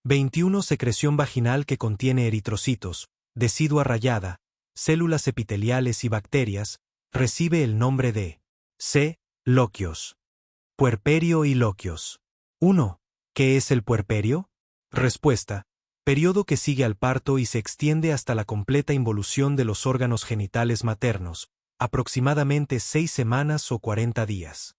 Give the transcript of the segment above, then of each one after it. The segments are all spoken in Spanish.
21. Secreción vaginal que contiene eritrocitos, decidua rayada, células epiteliales y bacterias, recibe el nombre de C. Loquios. Puerperio y loquios. 1. ¿Qué es el puerperio? Respuesta. Periodo que sigue al parto y se extiende hasta la completa involución de los órganos genitales maternos, aproximadamente 6 semanas o 40 días.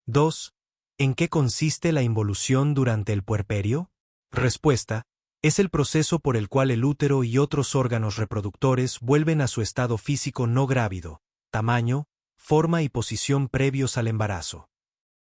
2. ¿En qué consiste la involución durante el puerperio? Respuesta. Es el proceso por el cual el útero y otros órganos reproductores vuelven a su estado físico no grávido, tamaño, forma y posición previos al embarazo.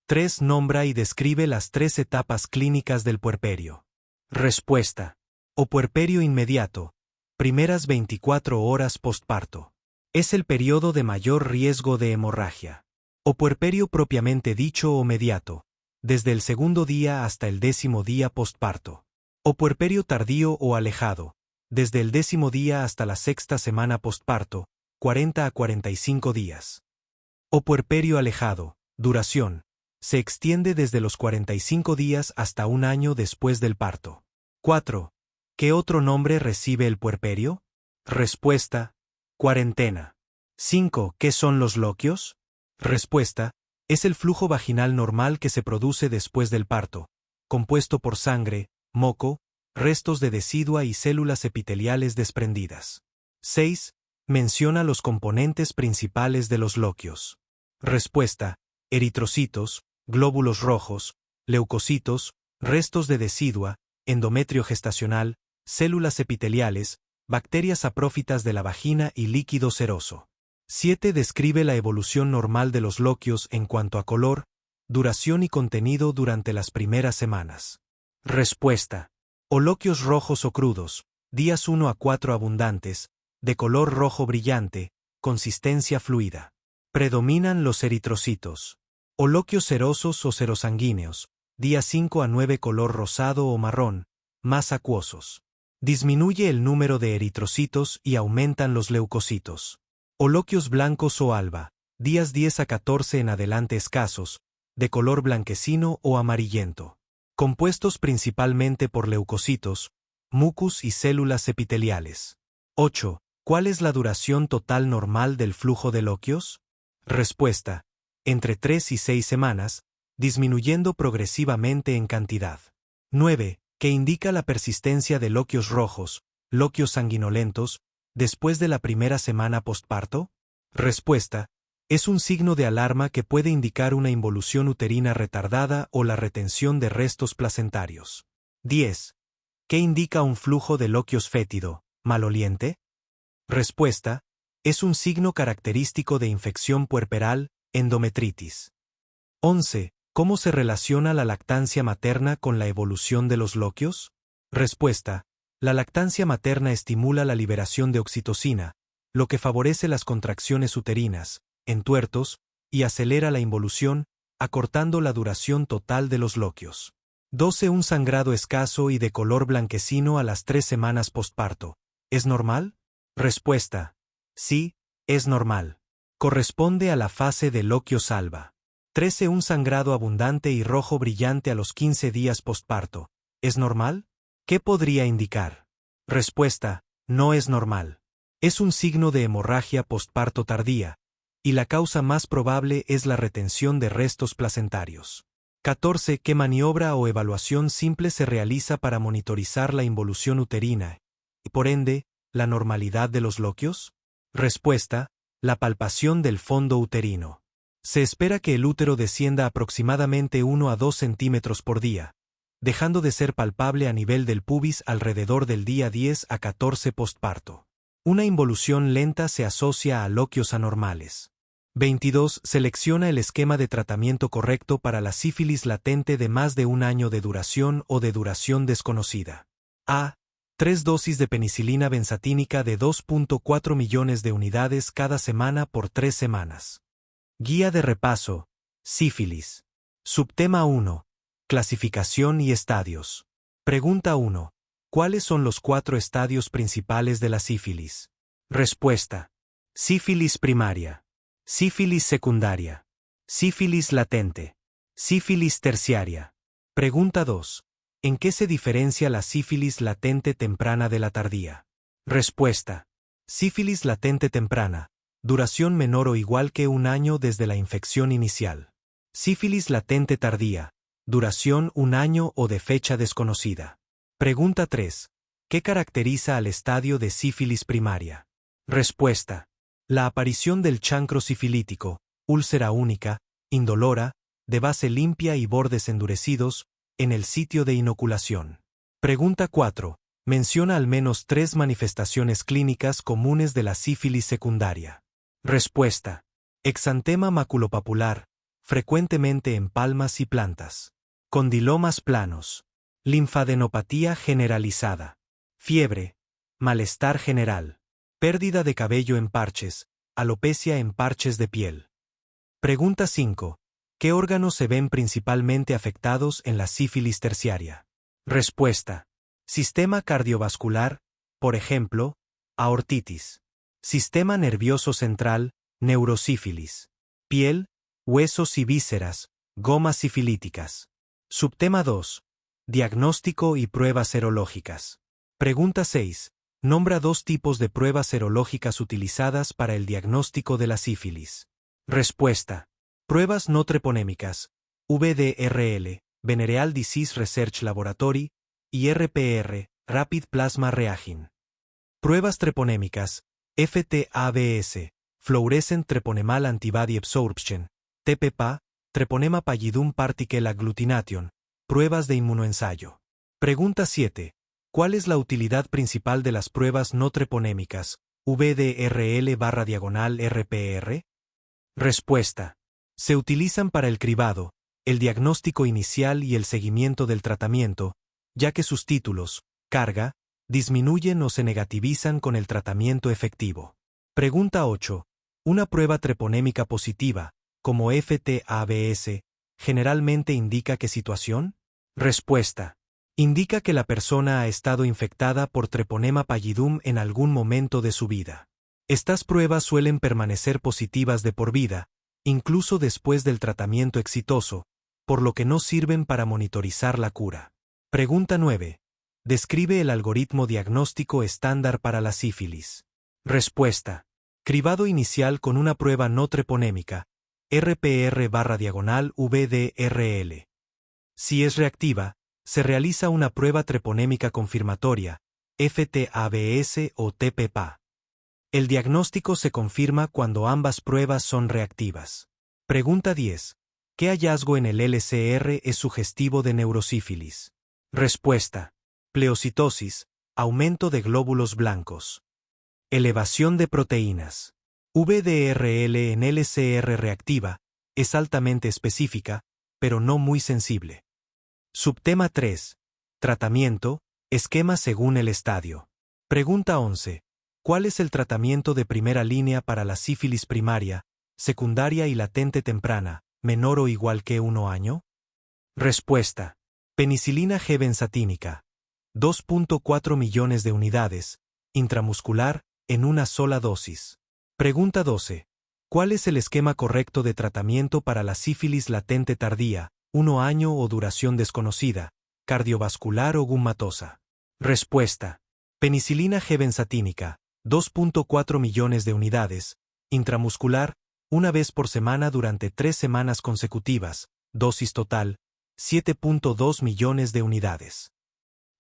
3. Nombra y describe las 3 etapas clínicas del puerperio. Respuesta. O puerperio inmediato, primeras 24 horas postparto. Es el periodo de mayor riesgo de hemorragia. O puerperio propiamente dicho o mediato, desde el segundo día hasta el 10º día postparto. O puerperio tardío o alejado, desde el 10º día hasta la 6ª semana postparto, 40 a 45 días. O puerperio alejado, duración, se extiende desde los 45 días hasta un año después del parto. 4. ¿Qué otro nombre recibe el puerperio? Respuesta. Cuarentena. 5. ¿Qué son los loquios? Respuesta. Es el flujo vaginal normal que se produce después del parto, compuesto por sangre, moco, restos de decidua y células epiteliales desprendidas. 6. Menciona los componentes principales de los loquios. Respuesta. Eritrocitos, glóbulos rojos, leucocitos, restos de decidua, endometrio gestacional, células epiteliales, bacterias saprófitas de la vagina y líquido seroso. 7. Describe la evolución normal de los loquios en cuanto a color, duración y contenido durante las primeras semanas. Respuesta. O loquios rojos o crudos, días 1 a 4 abundantes, de color rojo brillante, consistencia fluida. Predominan los eritrocitos. O loquios serosos o serosanguíneos, días 5 a 9 color rosado o marrón, más acuosos. Disminuye el número de eritrocitos y aumentan los leucocitos. O loquios blancos o alba, días 10 a 14 en adelante escasos, de color blanquecino o amarillento. Compuestos principalmente por leucocitos, mucus y células epiteliales. 8. ¿Cuál es la duración total normal del flujo de loquios? Respuesta. Entre 3 y 6 semanas, disminuyendo progresivamente en cantidad. 9. ¿Qué indica la persistencia de loquios rojos, loquios sanguinolentos, después de la primera semana postparto? Respuesta. Es un signo de alarma que puede indicar una involución uterina retardada o la retención de restos placentarios. 10. ¿Qué indica un flujo de loquios fétido, maloliente? Respuesta. Es un signo característico de infección puerperal, endometritis. 11. ¿Cómo se relaciona la lactancia materna con la evolución de los loquios? Respuesta. La lactancia materna estimula la liberación de oxitocina, lo que favorece las contracciones uterinas, entuertos, y acelera la involución, acortando la duración total de los loquios. 12. Un sangrado escaso y de color blanquecino a las 3 semanas postparto. ¿Es normal? Respuesta. Sí, es normal. Corresponde a la fase de loquios alba. 13. Un sangrado abundante y rojo brillante a los 15 días postparto. ¿Es normal? ¿Qué podría indicar? Respuesta. No es normal. Es un signo de hemorragia postparto tardía, y la causa más probable es la retención de restos placentarios. 14. ¿Qué maniobra o evaluación simple se realiza para monitorizar la involución uterina y, por ende, la normalidad de los loquios? Respuesta. La palpación del fondo uterino. Se espera que el útero descienda aproximadamente 1 a 2 centímetros por día, dejando de ser palpable a nivel del pubis alrededor del día 10 a 14 postparto. Una involución lenta se asocia a loquios anormales. 22. Selecciona el esquema de tratamiento correcto para la sífilis latente de más de un año de duración o de duración desconocida. A. 3 dosis de penicilina benzatínica de 2.4 millones de unidades cada semana por 3 semanas. Guía de repaso. Sífilis. Subtema 1. Clasificación y estadios. Pregunta 1. ¿Cuáles son los 4 estadios principales de la sífilis? Respuesta. Sífilis primaria. Sífilis secundaria. Sífilis latente. Sífilis terciaria. Pregunta 2. ¿En qué se diferencia la sífilis latente temprana de la tardía? Respuesta. Sífilis latente temprana. Duración menor o igual que un año desde la infección inicial. Sífilis latente tardía. Duración un año o de fecha desconocida. Pregunta 3. ¿Qué caracteriza al estadio de sífilis primaria? Respuesta. La aparición del chancro sifilítico, úlcera única, indolora, de base limpia y bordes endurecidos, en el sitio de inoculación. Pregunta 4. Menciona al menos 3 manifestaciones clínicas comunes de la sífilis secundaria. Respuesta. Exantema maculopapular, frecuentemente en palmas y plantas. Condilomas planos. Linfadenopatía generalizada. Fiebre. Malestar general. Pérdida de cabello en parches. Alopecia en parches de piel. Pregunta 5. ¿Qué órganos se ven principalmente afectados en la sífilis terciaria? Respuesta. Sistema cardiovascular, por ejemplo, aortitis. Sistema nervioso central, neurosífilis. Piel, huesos y vísceras, gomas sifilíticas. Subtema 2. Diagnóstico y pruebas serológicas. Pregunta 6. Nombra 2 tipos de pruebas serológicas utilizadas para el diagnóstico de la sífilis. Respuesta. Pruebas no treponémicas, VDRL, Venereal Disease Research Laboratory, y RPR, Rapid Plasma Reagin. Pruebas treponémicas, FTABS, Fluorescent Treponemal Antibody Absorption, TPPA, Treponema Pallidum Particle Agglutination, pruebas de inmunoensayo. Pregunta 7. ¿Cuál es la utilidad principal de las pruebas no treponémicas, VDRL/RPR? Respuesta. Se utilizan para el cribado, el diagnóstico inicial y el seguimiento del tratamiento, ya que sus títulos, carga, disminuyen o se negativizan con el tratamiento efectivo. Pregunta 8. Una prueba treponémica positiva, como FTABS, ¿generalmente indica qué situación? Respuesta. Indica que la persona ha estado infectada por Treponema pallidum en algún momento de su vida. Estas pruebas suelen permanecer positivas de por vida, incluso después del tratamiento exitoso, por lo que no sirven para monitorizar la cura. Pregunta 9. Describe el algoritmo diagnóstico estándar para la sífilis. Respuesta. Cribado inicial con una prueba no treponémica, RPR/VDRL. Si es reactiva, se realiza una prueba treponémica confirmatoria, FTABS o TPPA. El diagnóstico se confirma cuando ambas pruebas son reactivas. Pregunta 10. ¿Qué hallazgo en el LCR es sugestivo de neurosífilis? Respuesta. Pleocitosis, aumento de glóbulos blancos. Elevación de proteínas. VDRL en LCR reactiva, es altamente específica, pero no muy sensible. Subtema 3. Tratamiento, esquema según el estadio. Pregunta 11. ¿Cuál es el tratamiento de primera línea para la sífilis primaria, secundaria y latente temprana, menor o igual que 1 año? Respuesta. Penicilina G benzatínica. 2.4 millones de unidades, intramuscular, en una sola dosis. Pregunta 12. ¿Cuál es el esquema correcto de tratamiento para la sífilis latente tardía, 1 año o duración desconocida, cardiovascular o gumatosa? Respuesta. Penicilina G benzatínica. 2.4 millones de unidades, intramuscular, una vez por semana durante 3 semanas consecutivas, dosis total, 7.2 millones de unidades.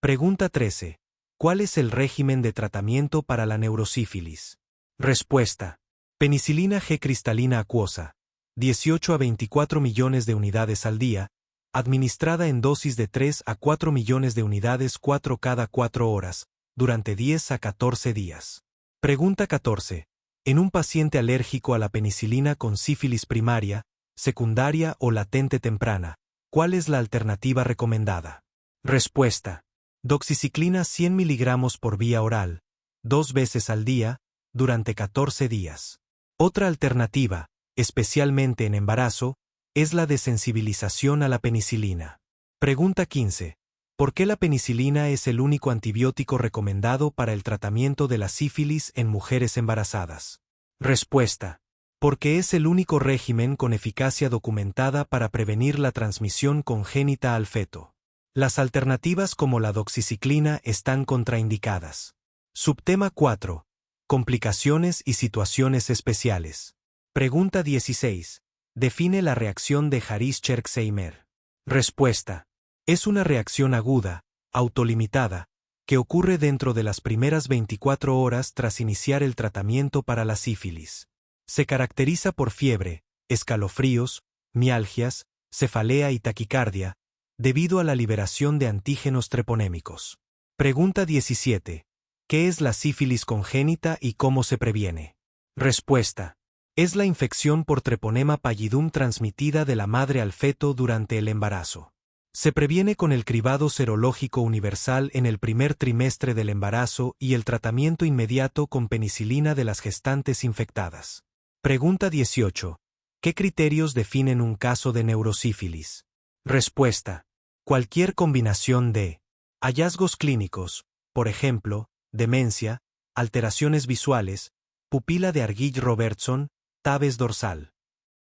Pregunta 13. ¿Cuál es el régimen de tratamiento para la neurosífilis? Respuesta. Penicilina G cristalina acuosa, 18 a 24 millones de unidades al día, administrada en dosis de 3 a 4 millones de unidades 4 cada 4 horas, durante 10 a 14 días. Pregunta 14. En un paciente alérgico a la penicilina con sífilis primaria, secundaria o latente temprana, ¿cuál es la alternativa recomendada? Respuesta. Doxiciclina 100 mg por vía oral, 2 veces al día, durante 14 días. Otra alternativa, especialmente en embarazo, es la desensibilización a la penicilina. Pregunta 15. ¿Por qué la penicilina es el único antibiótico recomendado para el tratamiento de la sífilis en mujeres embarazadas? Respuesta. Porque es el único régimen con eficacia documentada para prevenir la transmisión congénita al feto. Las alternativas como la doxiciclina están contraindicadas. Subtema 4. Complicaciones y situaciones especiales. Pregunta 16. Define la reacción de Harish-Church-Seymer. Respuesta. Es una reacción aguda, autolimitada, que ocurre dentro de las primeras 24 horas tras iniciar el tratamiento para la sífilis. Se caracteriza por fiebre, escalofríos, mialgias, cefalea y taquicardia, debido a la liberación de antígenos treponémicos. Pregunta 17. ¿Qué es la sífilis congénita y cómo se previene? Respuesta. Es la infección por Treponema pallidum transmitida de la madre al feto durante el embarazo. Se previene con el cribado serológico universal en el primer trimestre del embarazo y el tratamiento inmediato con penicilina de las gestantes infectadas. Pregunta 18. ¿Qué criterios definen un caso de neurosífilis? Respuesta. Cualquier combinación de hallazgos clínicos, por ejemplo, demencia, alteraciones visuales, pupila de Argyll-Robertson, tabes dorsal.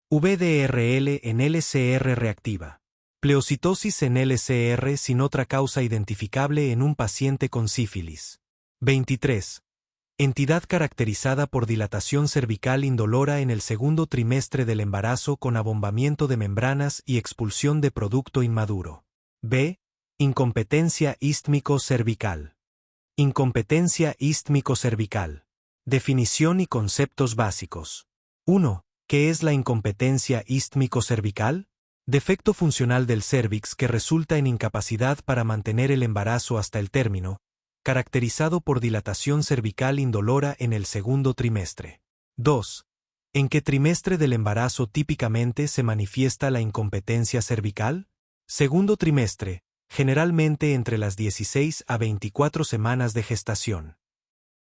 VDRL en LCR reactiva. Pleocitosis en LCR sin otra causa identificable en un paciente con sífilis. 23. Entidad caracterizada por dilatación cervical indolora en el segundo trimestre del embarazo con abombamiento de membranas y expulsión de producto inmaduro. B. Incompetencia ístmico-cervical. Incompetencia ístmico-cervical. Definición y conceptos básicos. 1. ¿Qué es la incompetencia ístmico-cervical? Defecto funcional del cérvix que resulta en incapacidad para mantener el embarazo hasta el término, caracterizado por dilatación cervical indolora en el segundo trimestre. 2. ¿En qué trimestre del embarazo típicamente se manifiesta la incompetencia cervical? Segundo trimestre, generalmente entre las 16 a 24 semanas de gestación.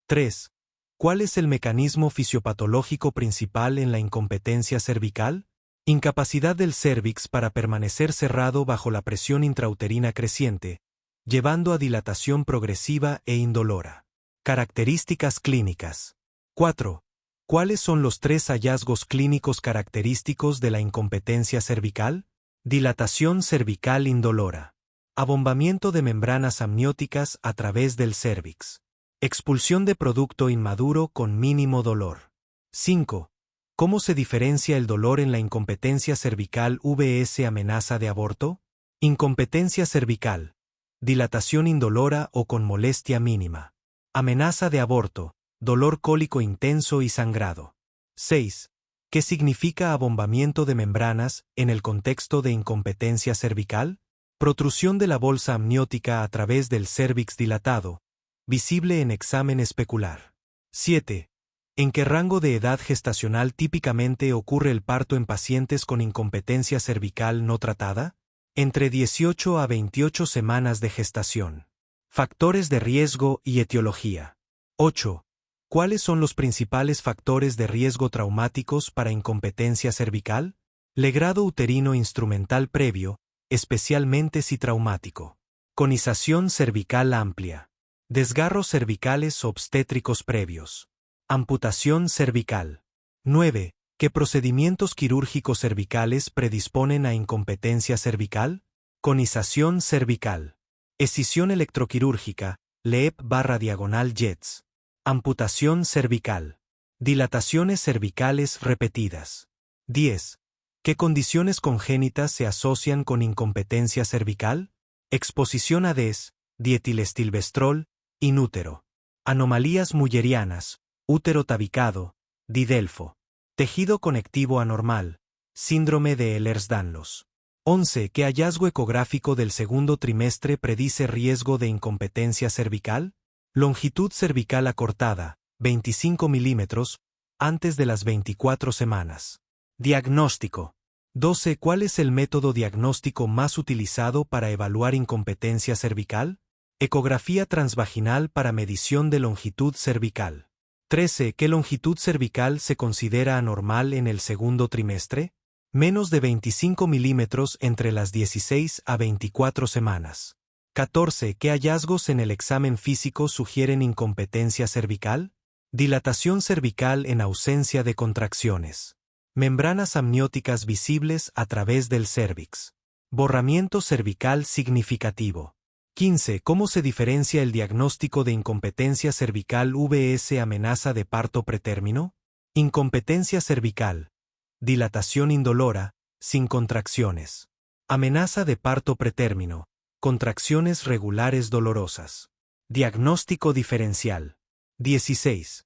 3. ¿Cuál es el mecanismo fisiopatológico principal en la incompetencia cervical? Incapacidad del cérvix para permanecer cerrado bajo la presión intrauterina creciente, llevando a dilatación progresiva e indolora. Características clínicas. 4. ¿Cuáles son los 3 hallazgos clínicos característicos de la incompetencia cervical? Dilatación cervical indolora. Abombamiento de membranas amnióticas a través del cérvix. Expulsión de producto inmaduro con mínimo dolor. 5. ¿Cómo se diferencia el dolor en la incompetencia cervical vs amenaza de aborto? Incompetencia cervical. Dilatación indolora o con molestia mínima. Amenaza de aborto. Dolor cólico intenso y sangrado. 6. ¿Qué significa abombamiento de membranas en el contexto de incompetencia cervical? Protrusión de la bolsa amniótica a través del cérvix dilatado, visible en examen especular. 7. ¿En qué rango de edad gestacional típicamente ocurre el parto en pacientes con incompetencia cervical no tratada? Entre 18 a 28 semanas de gestación. Factores de riesgo y etiología. 8. ¿Cuáles son los principales factores de riesgo traumáticos para incompetencia cervical? Legrado uterino instrumental previo, especialmente si traumático. Conización cervical amplia. Desgarros cervicales obstétricos previos. Amputación cervical. 9. ¿Qué procedimientos quirúrgicos cervicales predisponen a incompetencia cervical? Conización cervical. Escisión electroquirúrgica, LEEP/diagonal JETS. Amputación cervical. Dilataciones cervicales repetidas. 10. ¿Qué condiciones congénitas se asocian con incompetencia cervical? Exposición a DES, dietilestilbestrol, inútero. Anomalías mullerianas, útero tabicado, didelfo. Tejido conectivo anormal, síndrome de Ehlers-Danlos. 11. ¿Qué hallazgo ecográfico del segundo trimestre predice riesgo de incompetencia cervical? Longitud cervical acortada, 25 milímetros, antes de las 24 semanas. Diagnóstico. 12. ¿Cuál es el método diagnóstico más utilizado para evaluar incompetencia cervical? Ecografía transvaginal para medición de longitud cervical. 13. ¿Qué longitud cervical se considera anormal en el segundo trimestre? Menos de 25 milímetros entre las 16 a 24 semanas. 14. ¿Qué hallazgos en el examen físico sugieren incompetencia cervical? Dilatación cervical en ausencia de contracciones. Membranas amnióticas visibles a través del cérvix. Borramiento cervical significativo. 15. ¿Cómo se diferencia el diagnóstico de incompetencia cervical vs amenaza de parto pretérmino? Incompetencia cervical. Dilatación indolora, sin contracciones. Amenaza de parto pretérmino. Contracciones regulares dolorosas. Diagnóstico diferencial. 16.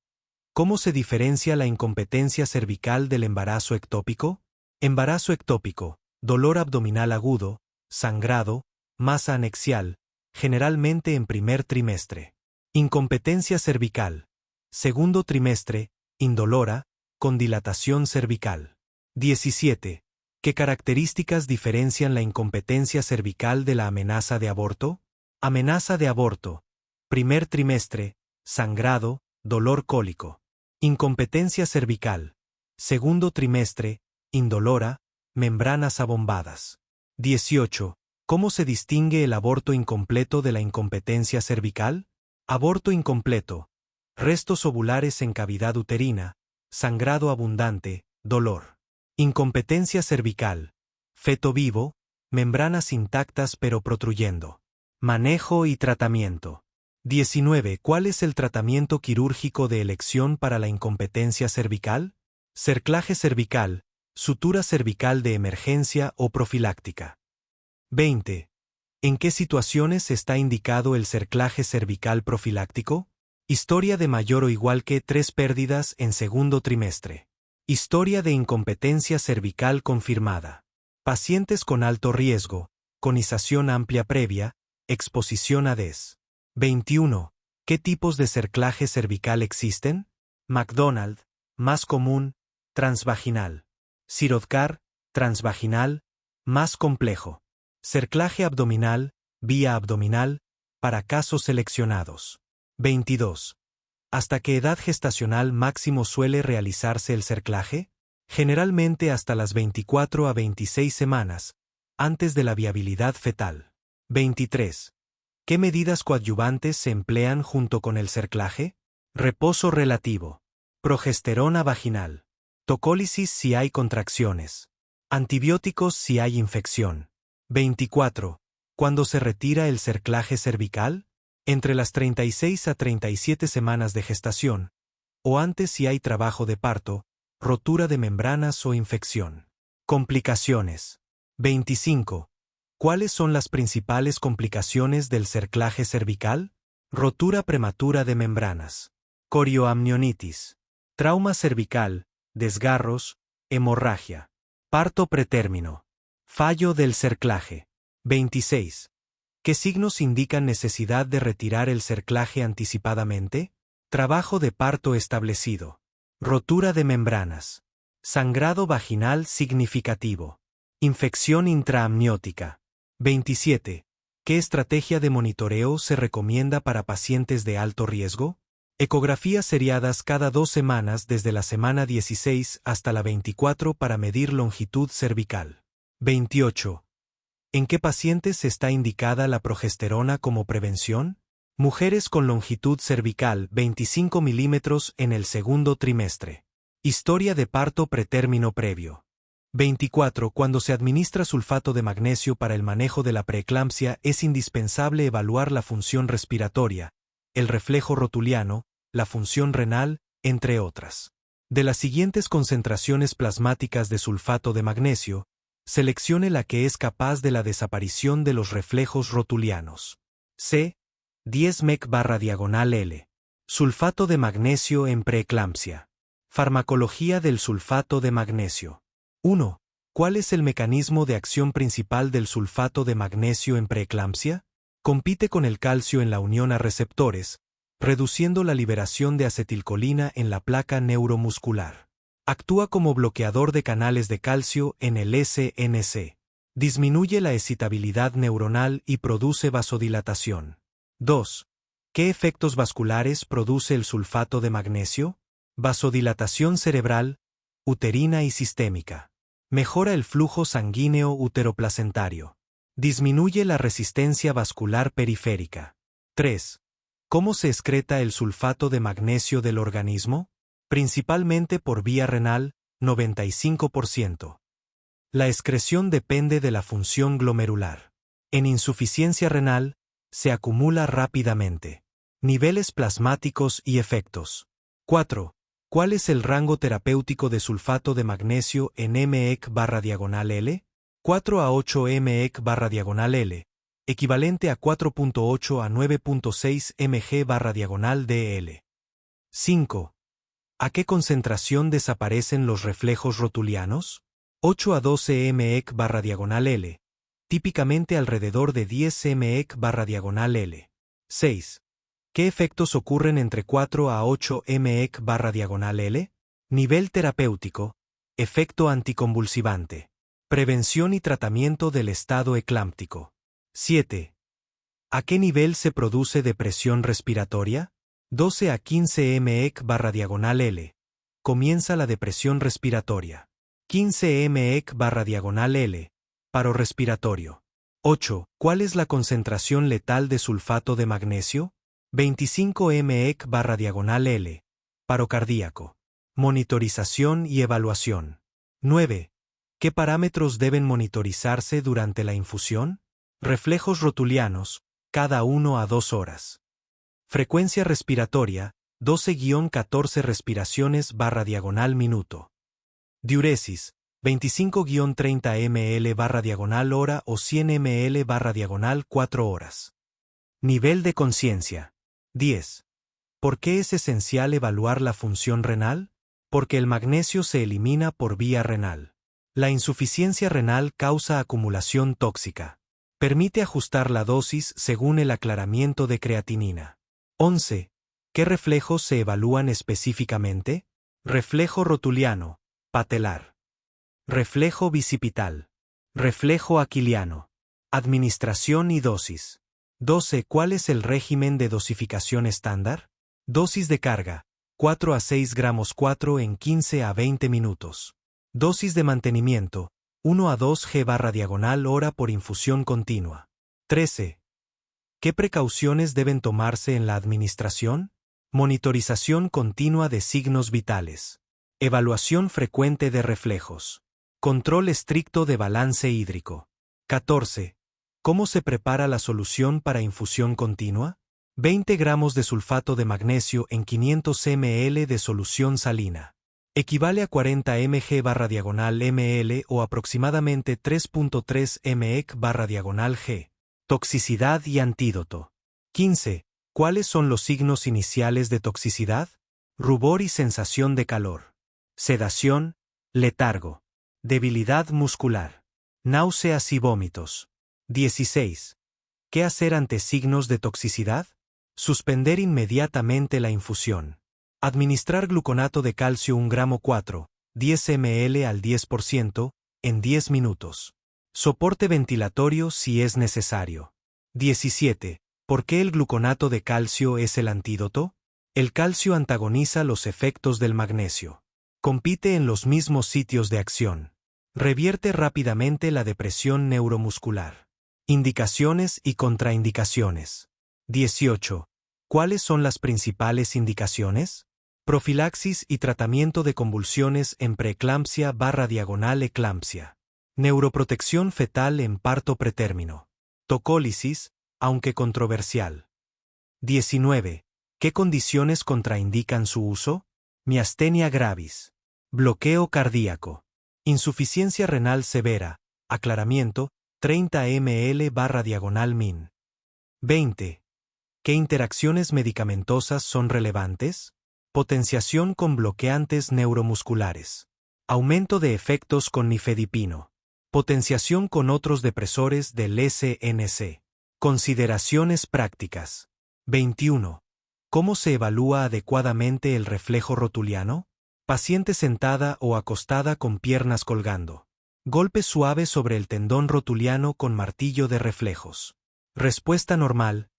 ¿Cómo se diferencia la incompetencia cervical del embarazo ectópico? Embarazo ectópico. Dolor abdominal agudo, sangrado, masa anexial, generalmente en primer trimestre. Incompetencia cervical. Segundo trimestre, indolora, con dilatación cervical. 17. ¿Qué características diferencian la incompetencia cervical de la amenaza de aborto? Amenaza de aborto. Primer trimestre, sangrado, dolor cólico. Incompetencia cervical. Segundo trimestre, indolora, membranas abombadas. 18. ¿Cómo se distingue el aborto incompleto de la incompetencia cervical? Aborto incompleto. Restos ovulares en cavidad uterina, sangrado abundante, dolor. Incompetencia cervical. Feto vivo, membranas intactas pero protruyendo. Manejo y tratamiento. 19. ¿Cuál es el tratamiento quirúrgico de elección para la incompetencia cervical? Cerclaje cervical, sutura cervical de emergencia o profiláctica. 20. ¿En qué situaciones está indicado el cerclaje cervical profiláctico? Historia de mayor o igual que 3 pérdidas en segundo trimestre. Historia de incompetencia cervical confirmada. Pacientes con alto riesgo, conización amplia previa, exposición a DES. 21. ¿Qué tipos de cerclaje cervical existen? McDonald, más común, transvaginal. Sirotcar, transvaginal, más complejo. Cerclaje abdominal, vía abdominal, para casos seleccionados. 22. ¿Hasta qué edad gestacional máximo suele realizarse el cerclaje? Generalmente hasta las 24 a 26 semanas, antes de la viabilidad fetal. 23. ¿Qué medidas coadyuvantes se emplean junto con el cerclaje? Reposo relativo. Progesterona vaginal. Tocólisis si hay contracciones. Antibióticos si hay infección. 24. ¿Cuándo se retira el cerclaje cervical? Entre las 36 a 37 semanas de gestación, o antes si hay trabajo de parto, rotura de membranas o infección. Complicaciones. 25. ¿Cuáles son las principales complicaciones del cerclaje cervical? Rotura prematura de membranas. Corioamnionitis. Trauma cervical, desgarros, hemorragia. Parto pretérmino. Fallo del cerclaje. 26. ¿Qué signos indican necesidad de retirar el cerclaje anticipadamente? Trabajo de parto establecido. Rotura de membranas. Sangrado vaginal significativo. Infección intraamniótica. 27. ¿Qué estrategia de monitoreo se recomienda para pacientes de alto riesgo? Ecografías seriadas cada 2 semanas desde la semana 16 hasta la 24 para medir longitud cervical. 28. ¿En qué pacientes está indicada la progesterona como prevención? Mujeres con longitud cervical 25 milímetros en el segundo trimestre. Historia de parto pretérmino previo. 24. Cuando se administra sulfato de magnesio para el manejo de la preeclampsia es indispensable evaluar la función respiratoria, el reflejo rotuliano, la función renal, entre otras. De las siguientes concentraciones plasmáticas de sulfato de magnesio, seleccione la que es capaz de la desaparición de los reflejos rotulianos. C. 10 mEq/L. Sulfato de magnesio en preeclampsia. Farmacología del sulfato de magnesio. 1. ¿Cuál es el mecanismo de acción principal del sulfato de magnesio en preeclampsia? Compite con el calcio en la unión a receptores, reduciendo la liberación de acetilcolina en la placa neuromuscular. Actúa como bloqueador de canales de calcio en el SNC. Disminuye la excitabilidad neuronal y produce vasodilatación. 2. ¿Qué efectos vasculares produce el sulfato de magnesio? Vasodilatación cerebral, uterina y sistémica. Mejora el flujo sanguíneo uteroplacentario. Disminuye la resistencia vascular periférica. 3. ¿Cómo se excreta el sulfato de magnesio del organismo? Principalmente por vía renal, 95%. La excreción depende de la función glomerular. En insuficiencia renal, se acumula rápidamente. Niveles plasmáticos y efectos. 4. ¿Cuál es el rango terapéutico de sulfato de magnesio en mEq/L? 4 a 8 mEq/L, equivalente a 4.8 a 9.6 mg/dl. 5. ¿A qué concentración desaparecen los reflejos rotulianos? 8 a 12 mEq/L, típicamente alrededor de 10 mEq/L. 6. ¿Qué efectos ocurren entre 4 a 8 mEq/L? Nivel terapéutico, efecto anticonvulsivante. Prevención y tratamiento del estado eclámptico. 7. ¿A qué nivel se produce depresión respiratoria? 12 a 15 mEq/L. Comienza la depresión respiratoria. 15 mEq/L. Paro respiratorio. 8. ¿Cuál es la concentración letal de sulfato de magnesio? 25 mEq/L. Paro cardíaco. Monitorización y evaluación. 9. ¿Qué parámetros deben monitorizarse durante la infusión? Reflejos rotulianos, cada 1 a 2 horas. Frecuencia respiratoria, 12-14 respiraciones/minuto. Diuresis, 25-30 ml/hora o 100 ml/4 horas. Nivel de conciencia. 10. ¿Por qué es esencial evaluar la función renal? Porque el magnesio se elimina por vía renal. La insuficiencia renal causa acumulación tóxica. Permite ajustar la dosis según el aclaramiento de creatinina. 11. ¿Qué reflejos se evalúan específicamente? Reflejo rotuliano, patelar. Reflejo bicipital. Reflejo aquiliano. Administración y dosis. 12. ¿Cuál es el régimen de dosificación estándar? Dosis de carga, 4 a 6 gramos 4 en 15 a 20 minutos. Dosis de mantenimiento, 1 a 2 g/hora por infusión continua. 13. ¿Qué precauciones deben tomarse en la administración? Monitorización continua de signos vitales. Evaluación frecuente de reflejos. Control estricto de balance hídrico. 14. ¿Cómo se prepara la solución para infusión continua? 20 gramos de sulfato de magnesio en 500 ml de solución salina. Equivale a 40 mg/ml o aproximadamente 3.3 mEq/g. Toxicidad y antídoto. 15. ¿Cuáles son los signos iniciales de toxicidad? Rubor y sensación de calor. Sedación, letargo. Debilidad muscular. Náuseas y vómitos. 16. ¿Qué hacer ante signos de toxicidad? Suspender inmediatamente la infusión. Administrar gluconato de calcio 1 gramo 4, 10 ml al 10%, en 10 minutos. Soporte ventilatorio si es necesario. 17. ¿Por qué el gluconato de calcio es el antídoto? El calcio antagoniza los efectos del magnesio. Compite en los mismos sitios de acción. Revierte rápidamente la depresión neuromuscular. Indicaciones y contraindicaciones. 18. ¿Cuáles son las principales indicaciones? Profilaxis y tratamiento de convulsiones en preeclampsia/eclampsia. Neuroprotección fetal en parto pretérmino. Tocólisis, aunque controversial. 19. ¿Qué condiciones contraindican su uso? Miastenia gravis. Bloqueo cardíaco. Insuficiencia renal severa. Aclaramiento, 30 ml/min. 20. ¿Qué interacciones medicamentosas son relevantes? Potenciación con bloqueantes neuromusculares. Aumento de efectos con nifedipino. Potenciación con otros depresores del SNC. Consideraciones prácticas. 21. ¿Cómo se evalúa adecuadamente el reflejo rotuliano? Paciente sentada o acostada con piernas colgando. Golpe suave sobre el tendón rotuliano con martillo de reflejos. Respuesta normal.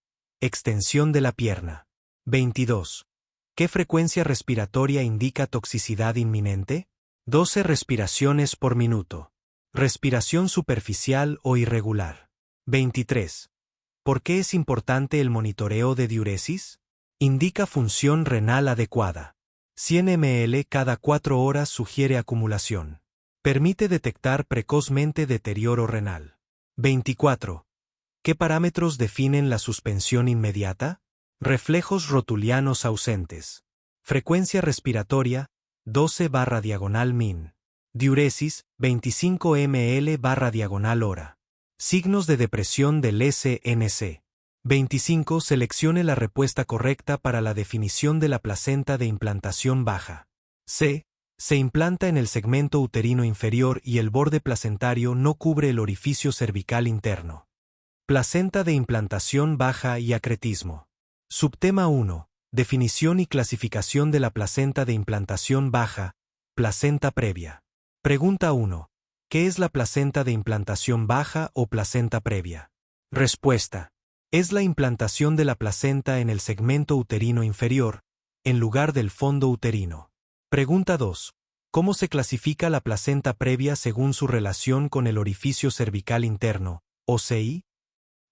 Extensión de la pierna. 22. ¿Qué frecuencia respiratoria indica toxicidad inminente? 12 respiraciones por minuto. Respiración superficial o irregular. 23. ¿Por qué es importante el monitoreo de diuresis? Indica función renal adecuada. 100 ml cada 4 horas sugiere acumulación. Permite detectar precozmente deterioro renal. 24. ¿Qué parámetros definen la suspensión inmediata? Reflejos rotulianos ausentes. Frecuencia respiratoria, 12/min. Diuresis, 25 ml/hora. Signos de depresión del SNC. 25. Seleccione la respuesta correcta para la definición de la placenta de implantación baja. C. Se implanta en el segmento uterino inferior y el borde placentario no cubre el orificio cervical interno. Placenta de implantación baja y acretismo. Subtema 1. Definición y clasificación de la placenta de implantación baja, placenta previa. Pregunta 1. ¿Qué es la placenta de implantación baja o placenta previa? Respuesta. Es la implantación de la placenta en el segmento uterino inferior, en lugar del fondo uterino. Pregunta 2. ¿Cómo se clasifica la placenta previa según su relación con el orificio cervical interno, OCI?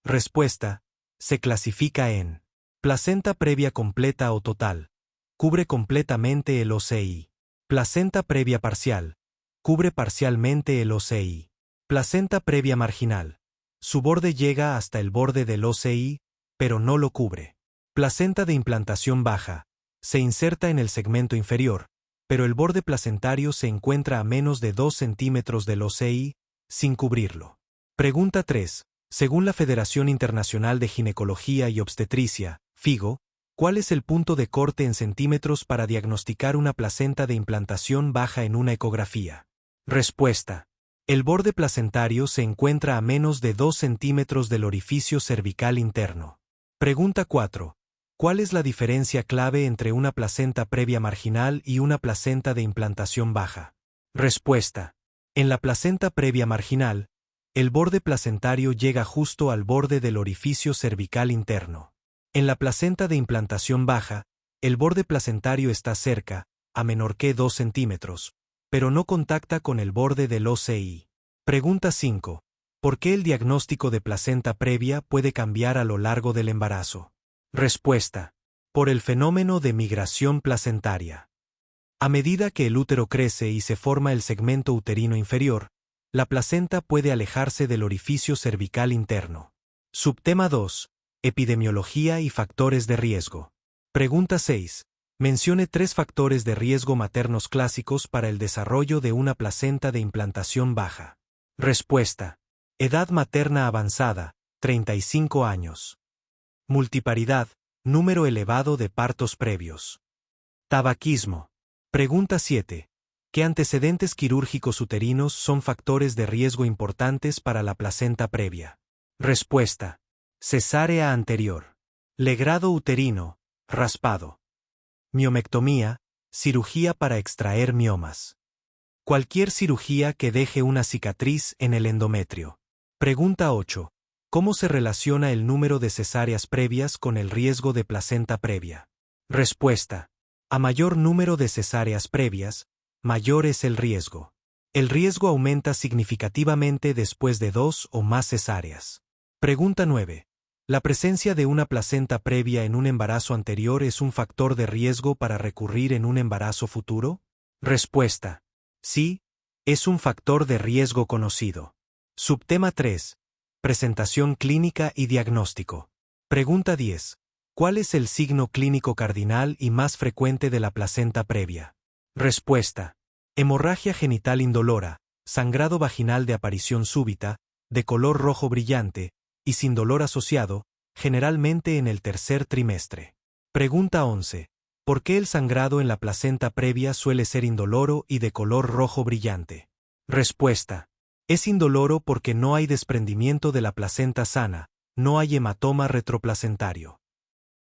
Respuesta. Se clasifica en placenta previa completa o total. Cubre completamente el OCI. Placenta previa parcial. Cubre parcialmente el OCI. Placenta previa marginal. Su borde llega hasta el borde del OCI, pero no lo cubre. Placenta de implantación baja. Se inserta en el segmento inferior, pero el borde placentario se encuentra a menos de 2 centímetros del OCI, sin cubrirlo. Pregunta 3. Según la Federación Internacional de Ginecología y Obstetricia, FIGO, ¿cuál es el punto de corte en centímetros para diagnosticar una placenta de implantación baja en una ecografía? Respuesta. El borde placentario se encuentra a menos de 2 centímetros del orificio cervical interno. Pregunta 4. ¿Cuál es la diferencia clave entre una placenta previa marginal y una placenta de implantación baja? Respuesta. En la placenta previa marginal, el borde placentario llega justo al borde del orificio cervical interno. En la placenta de implantación baja, el borde placentario está cerca, a menor que 2 centímetros, pero no contacta con el borde del OCI. Pregunta 5. ¿Por qué el diagnóstico de placenta previa puede cambiar a lo largo del embarazo? Respuesta. Por el fenómeno de migración placentaria. A medida que el útero crece y se forma el segmento uterino inferior, la placenta puede alejarse del orificio cervical interno. Subtema 2. Epidemiología y factores de riesgo. Pregunta 6. Mencione 3 factores de riesgo maternos clásicos para el desarrollo de una placenta de implantación baja. Respuesta. Edad materna avanzada, 35 años. Multiparidad, número elevado de partos previos. Tabaquismo. Pregunta 7. ¿Qué antecedentes quirúrgicos uterinos son factores de riesgo importantes para la placenta previa? Respuesta. Cesárea anterior. Legrado uterino, raspado. Miomectomía, cirugía para extraer miomas. Cualquier cirugía que deje una cicatriz en el endometrio. Pregunta 8. ¿Cómo se relaciona el número de cesáreas previas con el riesgo de placenta previa? Respuesta. A mayor número de cesáreas previas, mayor es el riesgo. El riesgo aumenta significativamente después de 2 o más cesáreas. Pregunta 9. ¿La presencia de una placenta previa en un embarazo anterior es un factor de riesgo para recurrir en un embarazo futuro? Respuesta. Sí, es un factor de riesgo conocido. Subtema 3. Presentación clínica y diagnóstico. Pregunta 10. ¿Cuál es el signo clínico cardinal y más frecuente de la placenta previa? Respuesta. Hemorragia genital indolora, sangrado vaginal de aparición súbita, de color rojo brillante, y sin dolor asociado, generalmente en el tercer trimestre. Pregunta 11. ¿Por qué el sangrado en la placenta previa suele ser indoloro y de color rojo brillante? Respuesta. Es indoloro porque no hay desprendimiento de la placenta sana, no hay hematoma retroplacentario.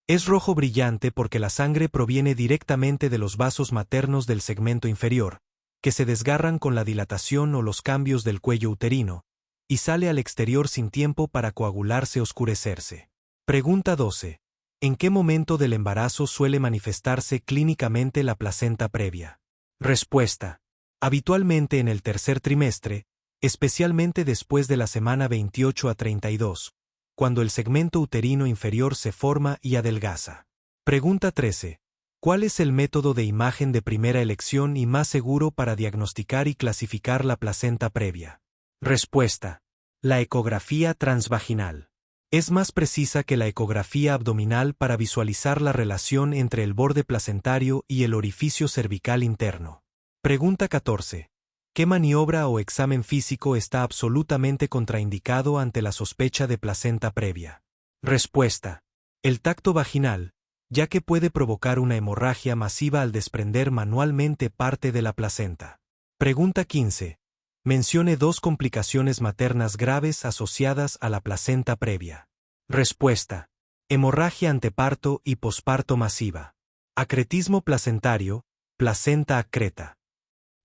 Es rojo brillante porque la sangre proviene directamente de los vasos maternos del segmento inferior, que se desgarran con la dilatación o los cambios del cuello uterino, y sale al exterior sin tiempo para coagularse o oscurecerse. Pregunta 12. ¿En qué momento del embarazo suele manifestarse clínicamente la placenta previa? Respuesta. Habitualmente en el tercer trimestre, especialmente después de la semana 28 a 32, cuando el segmento uterino inferior se forma y adelgaza. Pregunta 13. ¿Cuál es el método de imagen de primera elección y más seguro para diagnosticar y clasificar la placenta previa? Respuesta. La ecografía transvaginal. Es más precisa que la ecografía abdominal para visualizar la relación entre el borde placentario y el orificio cervical interno. Pregunta 14. ¿Qué maniobra o examen físico está absolutamente contraindicado ante la sospecha de placenta previa? Respuesta. El tacto vaginal, ya que puede provocar una hemorragia masiva al desprender manualmente parte de la placenta. Pregunta 15. Mencione 2 complicaciones maternas graves asociadas a la placenta previa. Respuesta. Hemorragia anteparto y posparto masiva. Acretismo placentario, placenta acreta.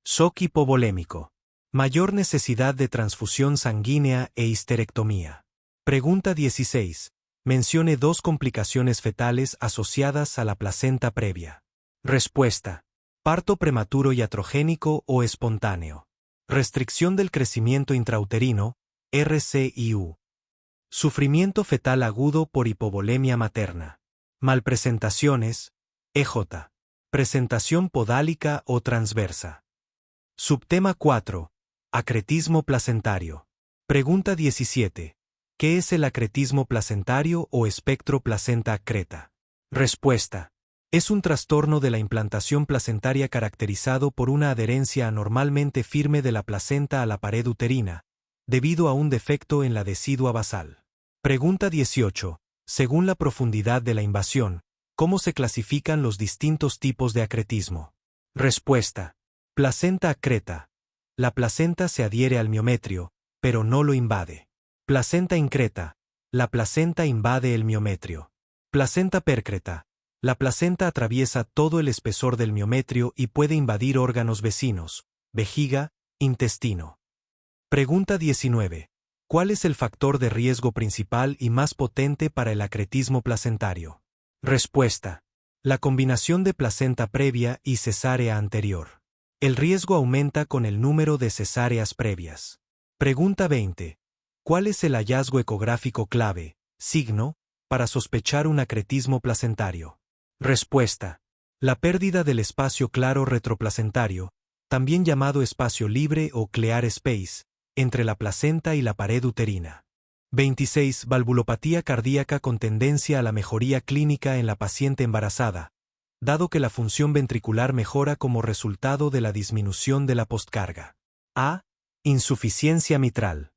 Shock hipovolémico. Mayor necesidad de transfusión sanguínea e histerectomía. Pregunta 16. Mencione 2 complicaciones fetales asociadas a la placenta previa. Respuesta. Parto prematuro iatrogénico o espontáneo. Restricción del crecimiento intrauterino, RCIU. Sufrimiento fetal agudo por hipovolemia materna. Malpresentaciones, EJ. Presentación podálica o transversa. Subtema 4. Acretismo placentario. Pregunta 17. ¿Qué es el acretismo placentario o espectro placenta acreta? Respuesta. Es un trastorno de la implantación placentaria caracterizado por una adherencia anormalmente firme de la placenta a la pared uterina, debido a un defecto en la decidua basal. Pregunta 18. Según la profundidad de la invasión, ¿cómo se clasifican los distintos tipos de acretismo? Respuesta. Placenta acreta. La placenta se adhiere al miometrio, pero no lo invade. Placenta increta. La placenta invade el miometrio. Placenta percreta. La placenta atraviesa todo el espesor del miometrio y puede invadir órganos vecinos, vejiga, intestino. Pregunta 19. ¿Cuál es el factor de riesgo principal y más potente para el acretismo placentario? Respuesta. La combinación de placenta previa y cesárea anterior. El riesgo aumenta con el número de cesáreas previas. Pregunta 20. ¿Cuál es el hallazgo ecográfico clave, signo, para sospechar un acretismo placentario? Respuesta. La pérdida del espacio claro retroplacentario, también llamado espacio libre o clear space, entre la placenta y la pared uterina. 26. Valvulopatía cardíaca con tendencia a la mejoría clínica en la paciente embarazada, dado que la función ventricular mejora como resultado de la disminución de la postcarga. A. Insuficiencia mitral.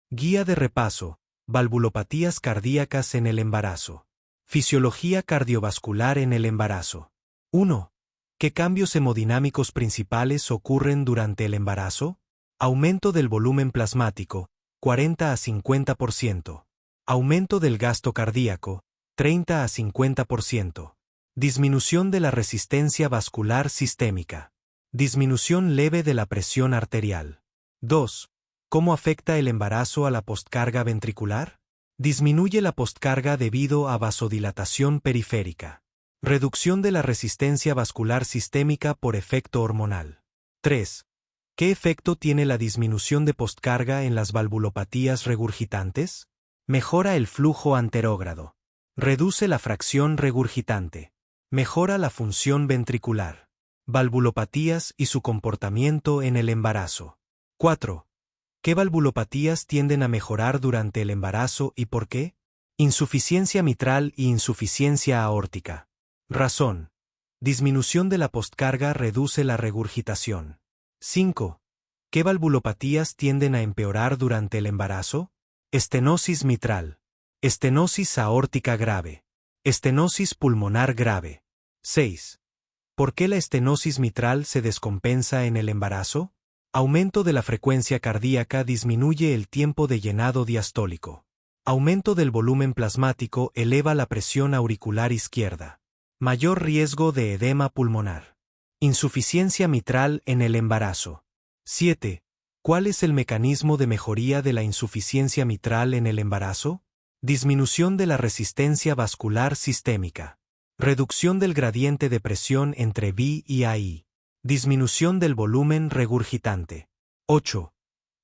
Guía de repaso. Valvulopatías cardíacas en el embarazo. Fisiología cardiovascular en el embarazo. 1. ¿Qué cambios hemodinámicos principales ocurren durante el embarazo? Aumento del volumen plasmático, 40 a 50%. Aumento del gasto cardíaco, 30 a 50%. Disminución de la resistencia vascular sistémica. Disminución leve de la presión arterial. 2. ¿Cómo afecta el embarazo a la postcarga ventricular? Disminuye la postcarga debido a vasodilatación periférica. Reducción de la resistencia vascular sistémica por efecto hormonal. 3. ¿Qué efecto tiene la disminución de postcarga en las valvulopatías regurgitantes? Mejora el flujo anterógrado. Reduce la fracción regurgitante. Mejora la función ventricular. Valvulopatías y su comportamiento en el embarazo. 4. ¿Qué valvulopatías tienden a mejorar durante el embarazo y por qué? Insuficiencia mitral y insuficiencia aórtica. Razón. Disminución de la postcarga reduce la regurgitación. 5. ¿Qué valvulopatías tienden a empeorar durante el embarazo? Estenosis mitral. Estenosis aórtica grave. Estenosis pulmonar grave. 6. ¿Por qué la estenosis mitral se descompensa en el embarazo? Aumento de la frecuencia cardíaca disminuye el tiempo de llenado diastólico. Aumento del volumen plasmático eleva la presión auricular izquierda. Mayor riesgo de edema pulmonar. Insuficiencia mitral en el embarazo. 7. ¿Cuál es el mecanismo de mejoría de la insuficiencia mitral en el embarazo? Disminución de la resistencia vascular sistémica. Reducción del gradiente de presión entre V y AI. Disminución del volumen regurgitante. 8.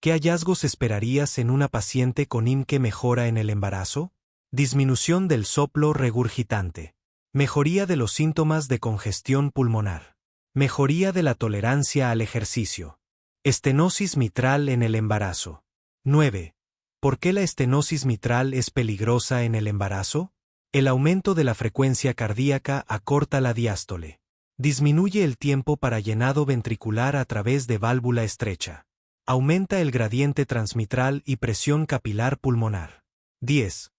¿Qué hallazgos esperarías en una paciente con IM que mejora en el embarazo? Disminución del soplo regurgitante. Mejoría de los síntomas de congestión pulmonar. Mejoría de la tolerancia al ejercicio. Estenosis mitral en el embarazo. 9. ¿Por qué la estenosis mitral es peligrosa en el embarazo? El aumento de la frecuencia cardíaca acorta la diástole. Disminuye el tiempo para llenado ventricular a través de válvula estrecha. Aumenta el gradiente transmitral y presión capilar pulmonar. 10.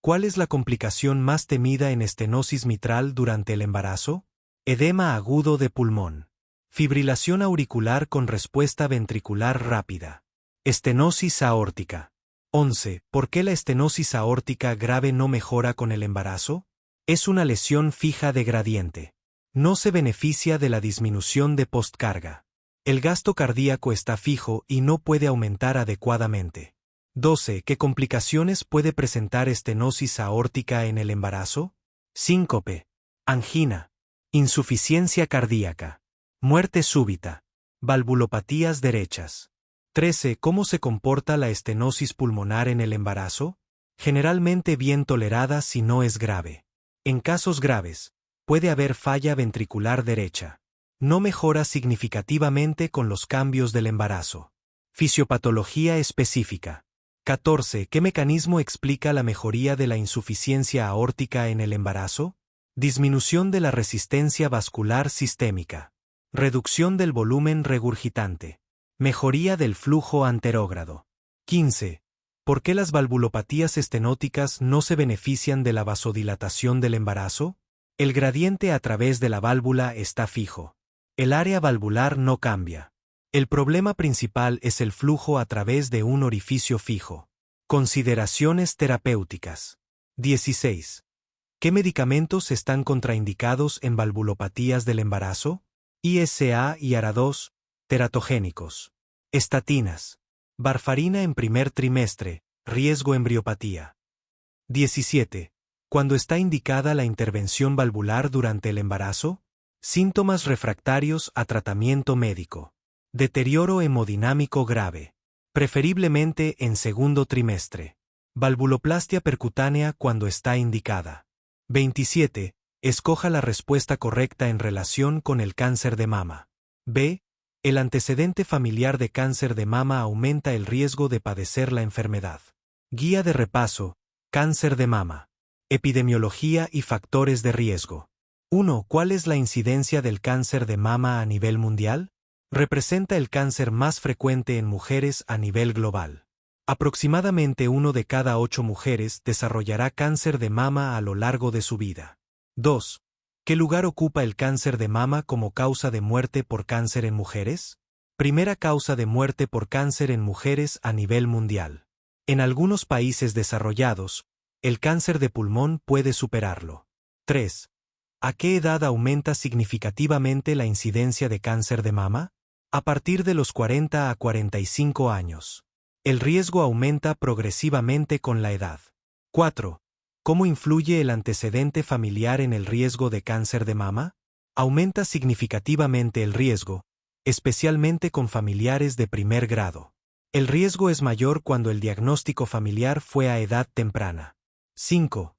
¿Cuál es la complicación más temida en estenosis mitral durante el embarazo? Edema agudo de pulmón. Fibrilación auricular con respuesta ventricular rápida. Estenosis aórtica. 11. ¿Por qué la estenosis aórtica grave no mejora con el embarazo? Es una lesión fija de gradiente. No se beneficia de la disminución de postcarga. El gasto cardíaco está fijo y no puede aumentar adecuadamente. 12. ¿Qué complicaciones puede presentar estenosis aórtica en el embarazo? Síncope, angina, insuficiencia cardíaca, muerte súbita, valvulopatías derechas. 13. ¿Cómo se comporta la estenosis pulmonar en el embarazo? Generalmente bien tolerada si no es grave. En casos graves, puede haber falla ventricular derecha. No mejora significativamente con los cambios del embarazo. Fisiopatología específica. 14. ¿Qué mecanismo explica la mejoría de la insuficiencia aórtica en el embarazo? Disminución de la resistencia vascular sistémica. Reducción del volumen regurgitante. Mejoría del flujo anterógrado. 15. ¿Por qué las valvulopatías estenóticas no se benefician de la vasodilatación del embarazo? El gradiente a través de la válvula está fijo. El área valvular no cambia. El problema principal es el flujo a través de un orificio fijo. Consideraciones terapéuticas. 16. ¿Qué medicamentos están contraindicados en valvulopatías del embarazo? ISA y ARA2, teratogénicos. Estatinas. Varfarina en primer trimestre, riesgo embriopatía. 17. ¿Cuándo está indicada la intervención valvular durante el embarazo? Síntomas refractarios a tratamiento médico. Deterioro hemodinámico grave. Preferiblemente en segundo trimestre. Valvuloplastia percutánea cuando está indicada. 27. Escoja la respuesta correcta en relación con el cáncer de mama. B. El antecedente familiar de cáncer de mama aumenta el riesgo de padecer la enfermedad. Guía de repaso. Cáncer de mama. Epidemiología y factores de riesgo. 1. ¿Cuál es la incidencia del cáncer de mama a nivel mundial? Representa el cáncer más frecuente en mujeres a nivel global. Aproximadamente 1 de cada 8 mujeres desarrollará cáncer de mama a lo largo de su vida. 2. ¿Qué lugar ocupa el cáncer de mama como causa de muerte por cáncer en mujeres? Primera causa de muerte por cáncer en mujeres a nivel mundial. En algunos países desarrollados, el cáncer de pulmón puede superarlo. 3. ¿A qué edad aumenta significativamente la incidencia de cáncer de mama? A partir de los 40 a 45 años. El riesgo aumenta progresivamente con la edad. 4. ¿Cómo influye el antecedente familiar en el riesgo de cáncer de mama? Aumenta significativamente el riesgo, especialmente con familiares de primer grado. El riesgo es mayor cuando el diagnóstico familiar fue a edad temprana. 5.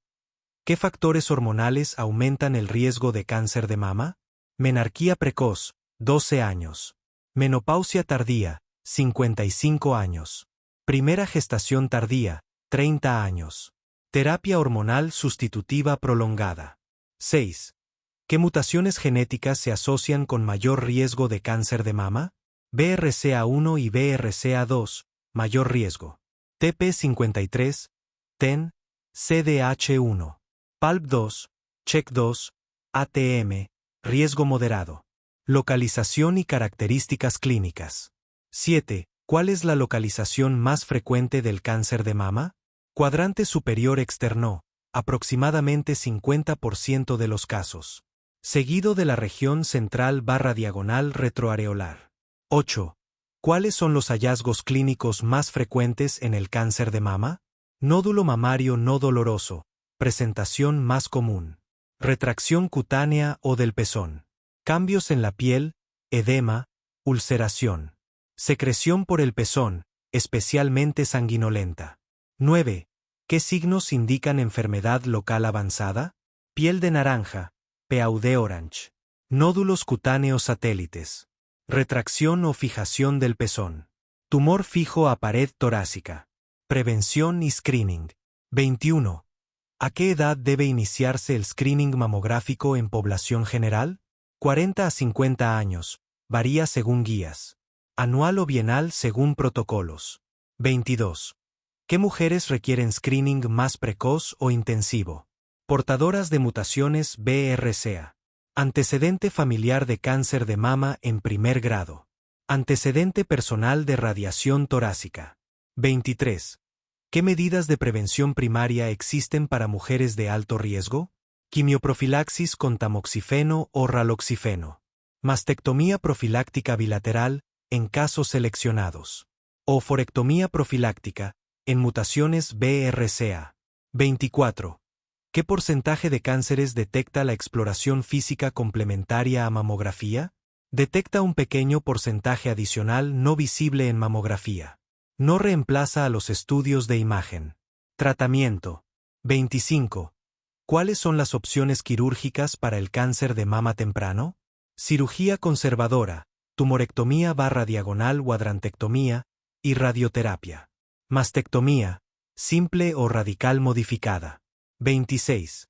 ¿Qué factores hormonales aumentan el riesgo de cáncer de mama? Menarquía precoz, 12 años. Menopausia tardía, 55 años. Primera gestación tardía, 30 años. Terapia hormonal sustitutiva prolongada. 6. ¿Qué mutaciones genéticas se asocian con mayor riesgo de cáncer de mama? BRCA1 y BRCA2, mayor riesgo. TP53, TEN, CDH1. PALB2, CHEK2, ATM, riesgo moderado. Localización y características clínicas. 7. ¿Cuál es la localización más frecuente del cáncer de mama? Cuadrante superior externo, aproximadamente 50% de los casos. Seguido de la región central/diagonal retroareolar. 8. ¿Cuáles son los hallazgos clínicos más frecuentes en el cáncer de mama? Nódulo mamario no doloroso, presentación más común. Retracción cutánea o del pezón. Cambios en la piel, edema, ulceración. Secreción por el pezón, especialmente sanguinolenta. 9. ¿Qué signos indican enfermedad local avanzada? Piel de naranja, PAUD orange. Nódulos cutáneos satélites. Retracción o fijación del pezón. Tumor fijo a pared torácica. Prevención y screening. 21. ¿A qué edad debe iniciarse el screening mamográfico en población general? 40 a 50 años. Varía según guías. Anual o bienal según protocolos. 22. ¿Qué mujeres requieren screening más precoz o intensivo? Portadoras de mutaciones BRCA. Antecedente familiar de cáncer de mama en primer grado. Antecedente personal de radiación torácica. 23. ¿Qué medidas de prevención primaria existen para mujeres de alto riesgo? Quimioprofilaxis con tamoxifeno o raloxifeno. Mastectomía profiláctica bilateral, en casos seleccionados. Oforectomía profiláctica, en mutaciones BRCA. 24. ¿Qué porcentaje de cánceres detecta la exploración física complementaria a mamografía? Detecta un pequeño porcentaje adicional no visible en mamografía. No reemplaza a los estudios de imagen. Tratamiento. 25. ¿Cuáles son las opciones quirúrgicas para el cáncer de mama temprano? Cirugía conservadora, tumorectomía diagonal o adrantectomía, y radioterapia. Mastectomía, simple o radical modificada. 26.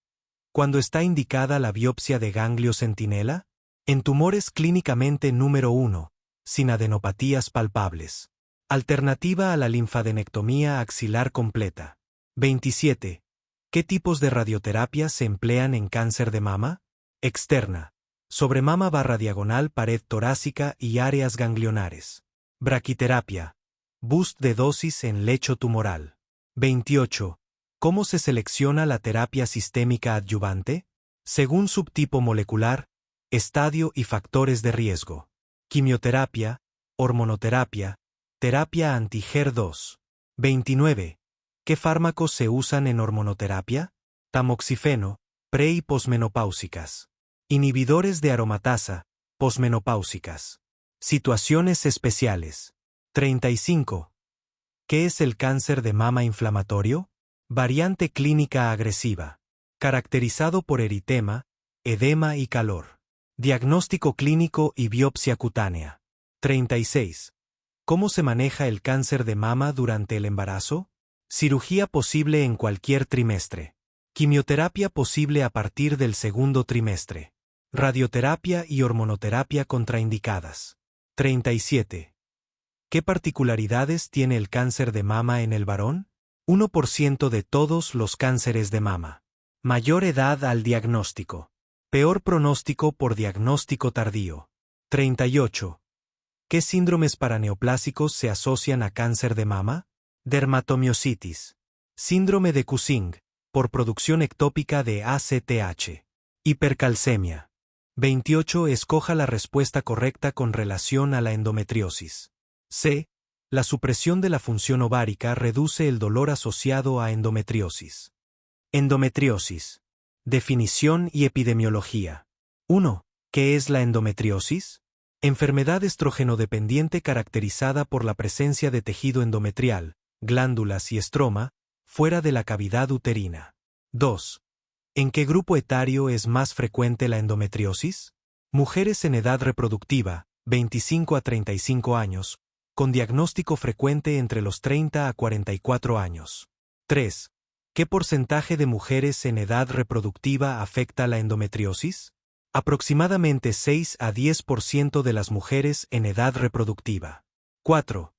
¿Cuándo está indicada la biopsia de ganglio centinela? En tumores clínicamente número 1, sin adenopatías palpables. Alternativa a la linfadenectomía axilar completa. 27. ¿Qué tipos de radioterapia se emplean en cáncer de mama? Externa. Sobre mama diagonal, pared torácica y áreas ganglionares. Braquiterapia. Boost de dosis en lecho tumoral. 28. ¿Cómo se selecciona la terapia sistémica adyuvante? Según subtipo molecular, estadio y factores de riesgo. Quimioterapia, hormonoterapia, terapia anti-HER2. 29. ¿Qué fármacos se usan en hormonoterapia? Tamoxifeno, pre- y posmenopáusicas. Inhibidores de aromatasa, posmenopáusicas. Situaciones especiales. 35. ¿Qué es el cáncer de mama inflamatorio? Variante clínica agresiva. Caracterizado por eritema, edema y calor. Diagnóstico clínico y biopsia cutánea. 36. ¿Cómo se maneja el cáncer de mama durante el embarazo? Cirugía posible en cualquier trimestre. Quimioterapia posible a partir del segundo trimestre. Radioterapia y hormonoterapia contraindicadas. 37. ¿Qué particularidades tiene el cáncer de mama en el varón? 1% de todos los cánceres de mama. Mayor edad al diagnóstico. Peor pronóstico por diagnóstico tardío. 38. ¿Qué síndromes paraneoplásicos se asocian a cáncer de mama? Dermatomiositis. Síndrome de Cushing, por producción ectópica de ACTH. Hipercalcemia. 28. Escoja la respuesta correcta con relación a la endometriosis. C. La supresión de la función ovárica reduce el dolor asociado a endometriosis. Endometriosis. Definición y epidemiología. 1. ¿Qué es la endometriosis? Enfermedad estrógeno-dependiente caracterizada por la presencia de tejido endometrial, glándulas y estroma, fuera de la cavidad uterina. 2. ¿En qué grupo etario es más frecuente la endometriosis? Mujeres en edad reproductiva, 25 a 35 años, con diagnóstico frecuente entre los 30 a 44 años. 3. ¿Qué porcentaje de mujeres en edad reproductiva afecta la endometriosis? Aproximadamente 6 a 10% de las mujeres en edad reproductiva. 4.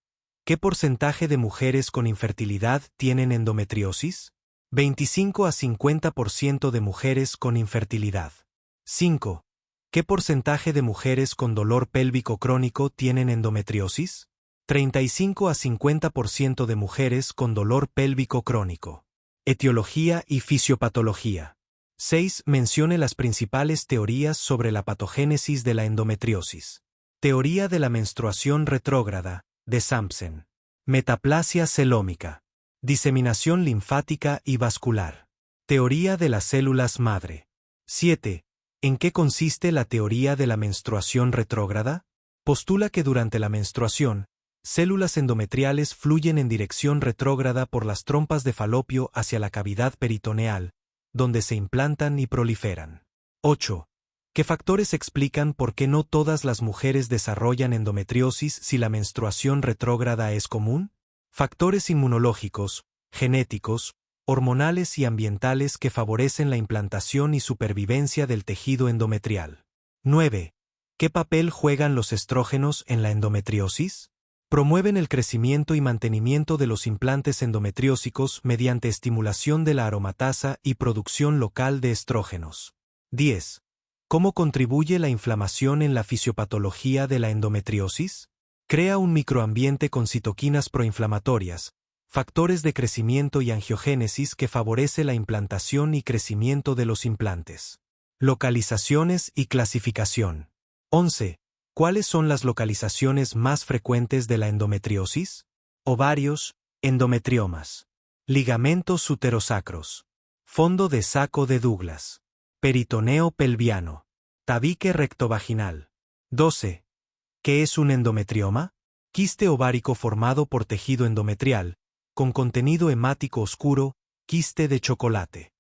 ¿Qué porcentaje de mujeres con infertilidad tienen endometriosis? 25 a 50% de mujeres con infertilidad. 5. ¿Qué porcentaje de mujeres con dolor pélvico crónico tienen endometriosis? 35 a 50% de mujeres con dolor pélvico crónico. Etiología y fisiopatología. 6. Mencione las principales teorías sobre la patogénesis de la endometriosis. Teoría de la menstruación retrógrada, de Sampson. Metaplasia celómica. Diseminación linfática y vascular. Teoría de las células madre. 7. ¿En qué consiste la teoría de la menstruación retrógrada? Postula que durante la menstruación, células endometriales fluyen en dirección retrógrada por las trompas de falopio hacia la cavidad peritoneal, donde se implantan y proliferan. 8. ¿Qué factores explican por qué no todas las mujeres desarrollan endometriosis si la menstruación retrógrada es común? Factores inmunológicos, genéticos, hormonales y ambientales que favorecen la implantación y supervivencia del tejido endometrial. 9. ¿Qué papel juegan los estrógenos en la endometriosis? Promueven el crecimiento y mantenimiento de los implantes endometriósicos mediante estimulación de la aromatasa y producción local de estrógenos. 10. ¿Cómo contribuye la inflamación en la fisiopatología de la endometriosis? Crea un microambiente con citoquinas proinflamatorias, factores de crecimiento y angiogénesis que favorece la implantación y crecimiento de los implantes. Localizaciones y clasificación. 11. ¿Cuáles son las localizaciones más frecuentes de la endometriosis? Ovarios, endometriomas. Ligamentos uterosacros. Fondo de saco de Douglas. Peritoneo pelviano. Tabique rectovaginal. 12. ¿Qué es un endometrioma? Quiste ovárico formado por tejido endometrial, con contenido hemático oscuro, quiste de chocolate.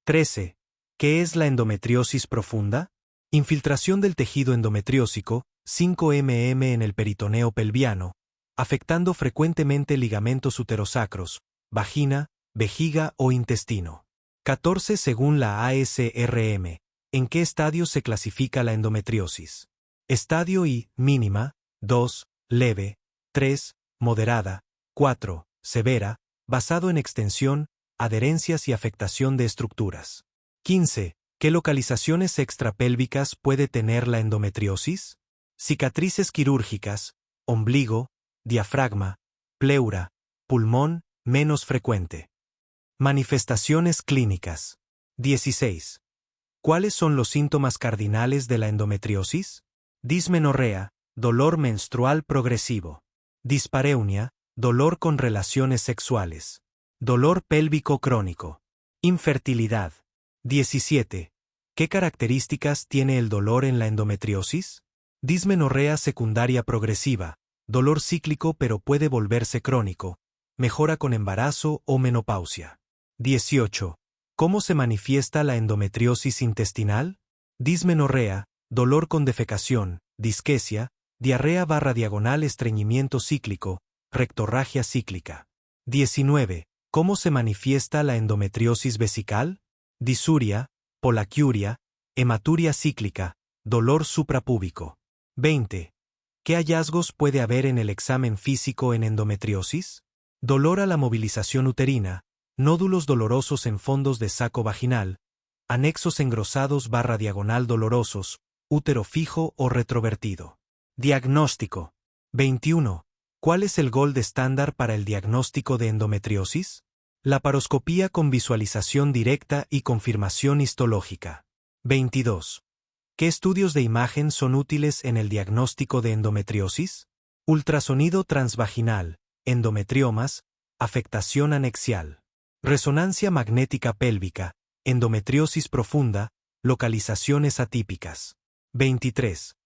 13. ¿Qué es la endometriosis profunda? Infiltración del tejido endometriósico, 5 mm en el peritoneo pelviano, afectando frecuentemente ligamentos uterosacros, vagina, vejiga o intestino. 14. Según la ASRM, ¿en qué estadio se clasifica la endometriosis? Estadio I, mínima, 2, leve, 3, moderada, 4, severa, basado en extensión, adherencias y afectación de estructuras. 15. ¿Qué localizaciones extrapélvicas puede tener la endometriosis? Cicatrices quirúrgicas, ombligo, diafragma, pleura, pulmón, menos frecuente. Manifestaciones clínicas. 16. ¿Cuáles son los síntomas cardinales de la endometriosis? Dismenorrea, dolor menstrual progresivo. Dispareunia, dolor con relaciones sexuales. Dolor pélvico crónico. Infertilidad. 17. ¿Qué características tiene el dolor en la endometriosis? Dismenorrea secundaria progresiva, dolor cíclico pero puede volverse crónico, mejora con embarazo o menopausia. 18. ¿Cómo se manifiesta la endometriosis intestinal? Dismenorrea, dolor con defecación, disquesia, diarrea/diagonal estreñimiento cíclico, rectorragia cíclica. 19. ¿Cómo se manifiesta la endometriosis vesical? Disuria, polaquiuria, hematuria cíclica, dolor suprapúbico. 20. ¿Qué hallazgos puede haber en el examen físico en endometriosis? Dolor a la movilización uterina, nódulos dolorosos en fondos de saco vaginal, anexos engrosados/diagonal dolorosos, útero fijo o retrovertido. Diagnóstico. 21. ¿Cuál es el gold estándar para el diagnóstico de endometriosis? Laparoscopía con visualización directa y confirmación histológica. 22. ¿Qué estudios de imagen son útiles en el diagnóstico de endometriosis? Ultrasonido transvaginal, endometriomas, afectación anexial. Resonancia magnética pélvica, endometriosis profunda, localizaciones atípicas. 23.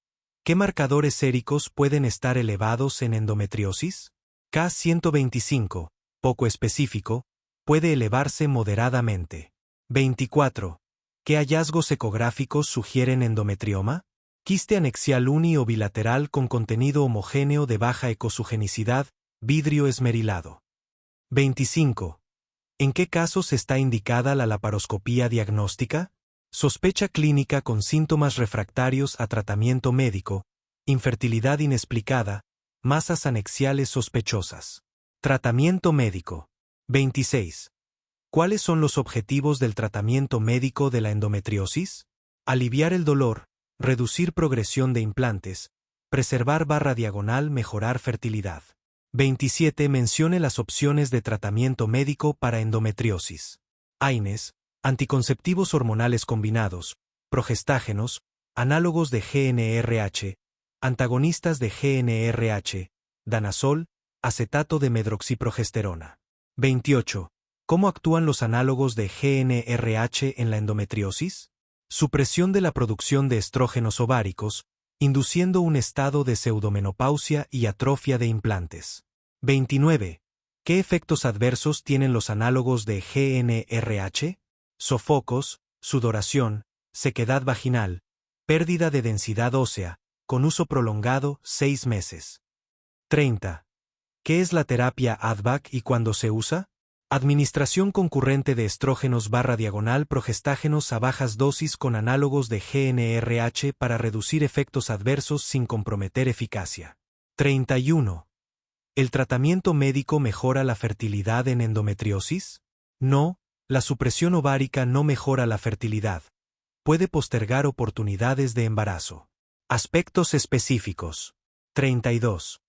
¿Qué marcadores séricos pueden estar elevados en endometriosis? K125, poco específico, puede elevarse moderadamente. 24. ¿Qué hallazgos ecográficos sugieren endometrioma? Quiste anexial uni o bilateral con contenido homogéneo de baja ecosugenicidad, vidrio esmerilado. 25. ¿En qué casos está indicada la laparoscopía diagnóstica? Sospecha clínica con síntomas refractarios a tratamiento médico, infertilidad inexplicada, masas anexiales sospechosas. Tratamiento médico. 26. ¿Cuáles son los objetivos del tratamiento médico de la endometriosis? Aliviar el dolor, reducir progresión de implantes, preservar/diagonal mejorar fertilidad. 27. Mencione las opciones de tratamiento médico para endometriosis. AINES, anticonceptivos hormonales combinados, progestágenos, análogos de GnRH, antagonistas de GnRH, danazol, acetato de medroxiprogesterona. 28. ¿Cómo actúan los análogos de GnRH en la endometriosis? Supresión de la producción de estrógenos ováricos, induciendo un estado de pseudomenopausia y atrofia de implantes. 29. ¿Qué efectos adversos tienen los análogos de GnRH? sofocos, sudoración, sequedad vaginal, pérdida de densidad ósea, con uso prolongado, 6 meses. 30. ¿Qué es la terapia ADVAC y cuándo se usa? Administración concurrente de estrógenos / progestágenos a bajas dosis con análogos de GnRH para reducir efectos adversos sin comprometer eficacia. 31. ¿El tratamiento médico mejora la fertilidad en endometriosis? No, la supresión ovárica no mejora la fertilidad. Puede postergar oportunidades de embarazo. Aspectos específicos. 32.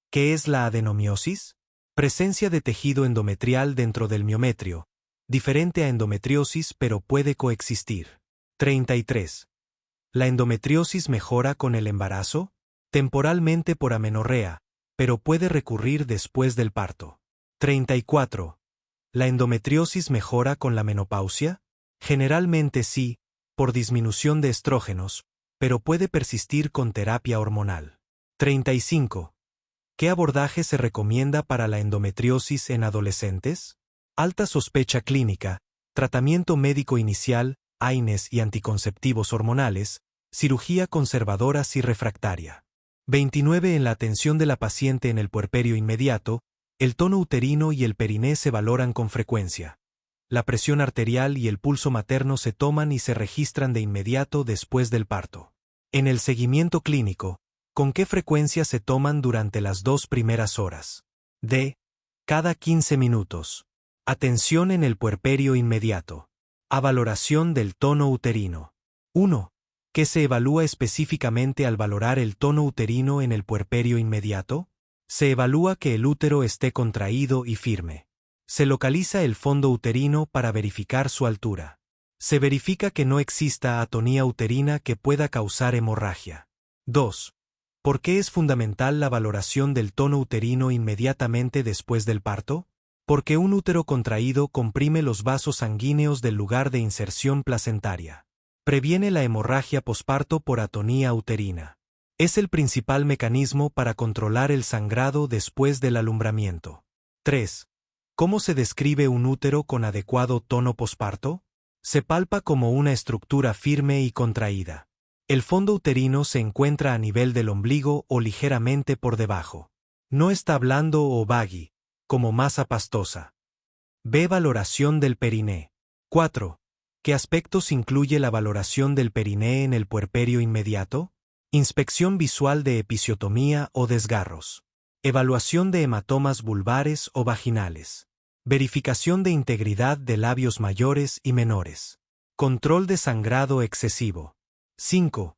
¿Qué es la adenomiosis? Presencia de tejido endometrial dentro del miometrio, diferente a endometriosis pero puede coexistir. 33. ¿La endometriosis mejora con el embarazo? Temporalmente por amenorrea, pero puede recurrir después del parto. 34. ¿La endometriosis mejora con la menopausia? Generalmente sí, por disminución de estrógenos, pero puede persistir con terapia hormonal. 35. ¿Qué abordaje se recomienda para la endometriosis en adolescentes? Alta sospecha clínica, tratamiento médico inicial, AINES y anticonceptivos hormonales, cirugía conservadora si refractaria. 29. En la atención de la paciente en el puerperio inmediato, el tono uterino y el periné se valoran con frecuencia. La presión arterial y el pulso materno se toman y se registran de inmediato después del parto. En el seguimiento clínico, ¿con qué frecuencia se toman durante las 2 primeras horas? D. Cada 15 minutos. Atención en el puerperio inmediato. A valoración del tono uterino. 1. ¿Qué se evalúa específicamente al valorar el tono uterino en el puerperio inmediato? Se evalúa que el útero esté contraído y firme. Se localiza el fondo uterino para verificar su altura. Se verifica que no exista atonía uterina que pueda causar hemorragia. 2. ¿Por qué es fundamental la valoración del tono uterino inmediatamente después del parto? Porque un útero contraído comprime los vasos sanguíneos del lugar de inserción placentaria. Previene la hemorragia posparto por atonía uterina. Es el principal mecanismo para controlar el sangrado después del alumbramiento. 3. ¿Cómo se describe un útero con adecuado tono posparto? Se palpa como una estructura firme y contraída. El fondo uterino se encuentra a nivel del ombligo o ligeramente por debajo. No está blando o baggy, como masa pastosa. Ve valoración del periné. 4. ¿Qué aspectos incluye la valoración del periné en el puerperio inmediato? Inspección visual de episiotomía o desgarros. Evaluación de hematomas vulvares o vaginales. Verificación de integridad de labios mayores y menores. Control de sangrado excesivo. 5.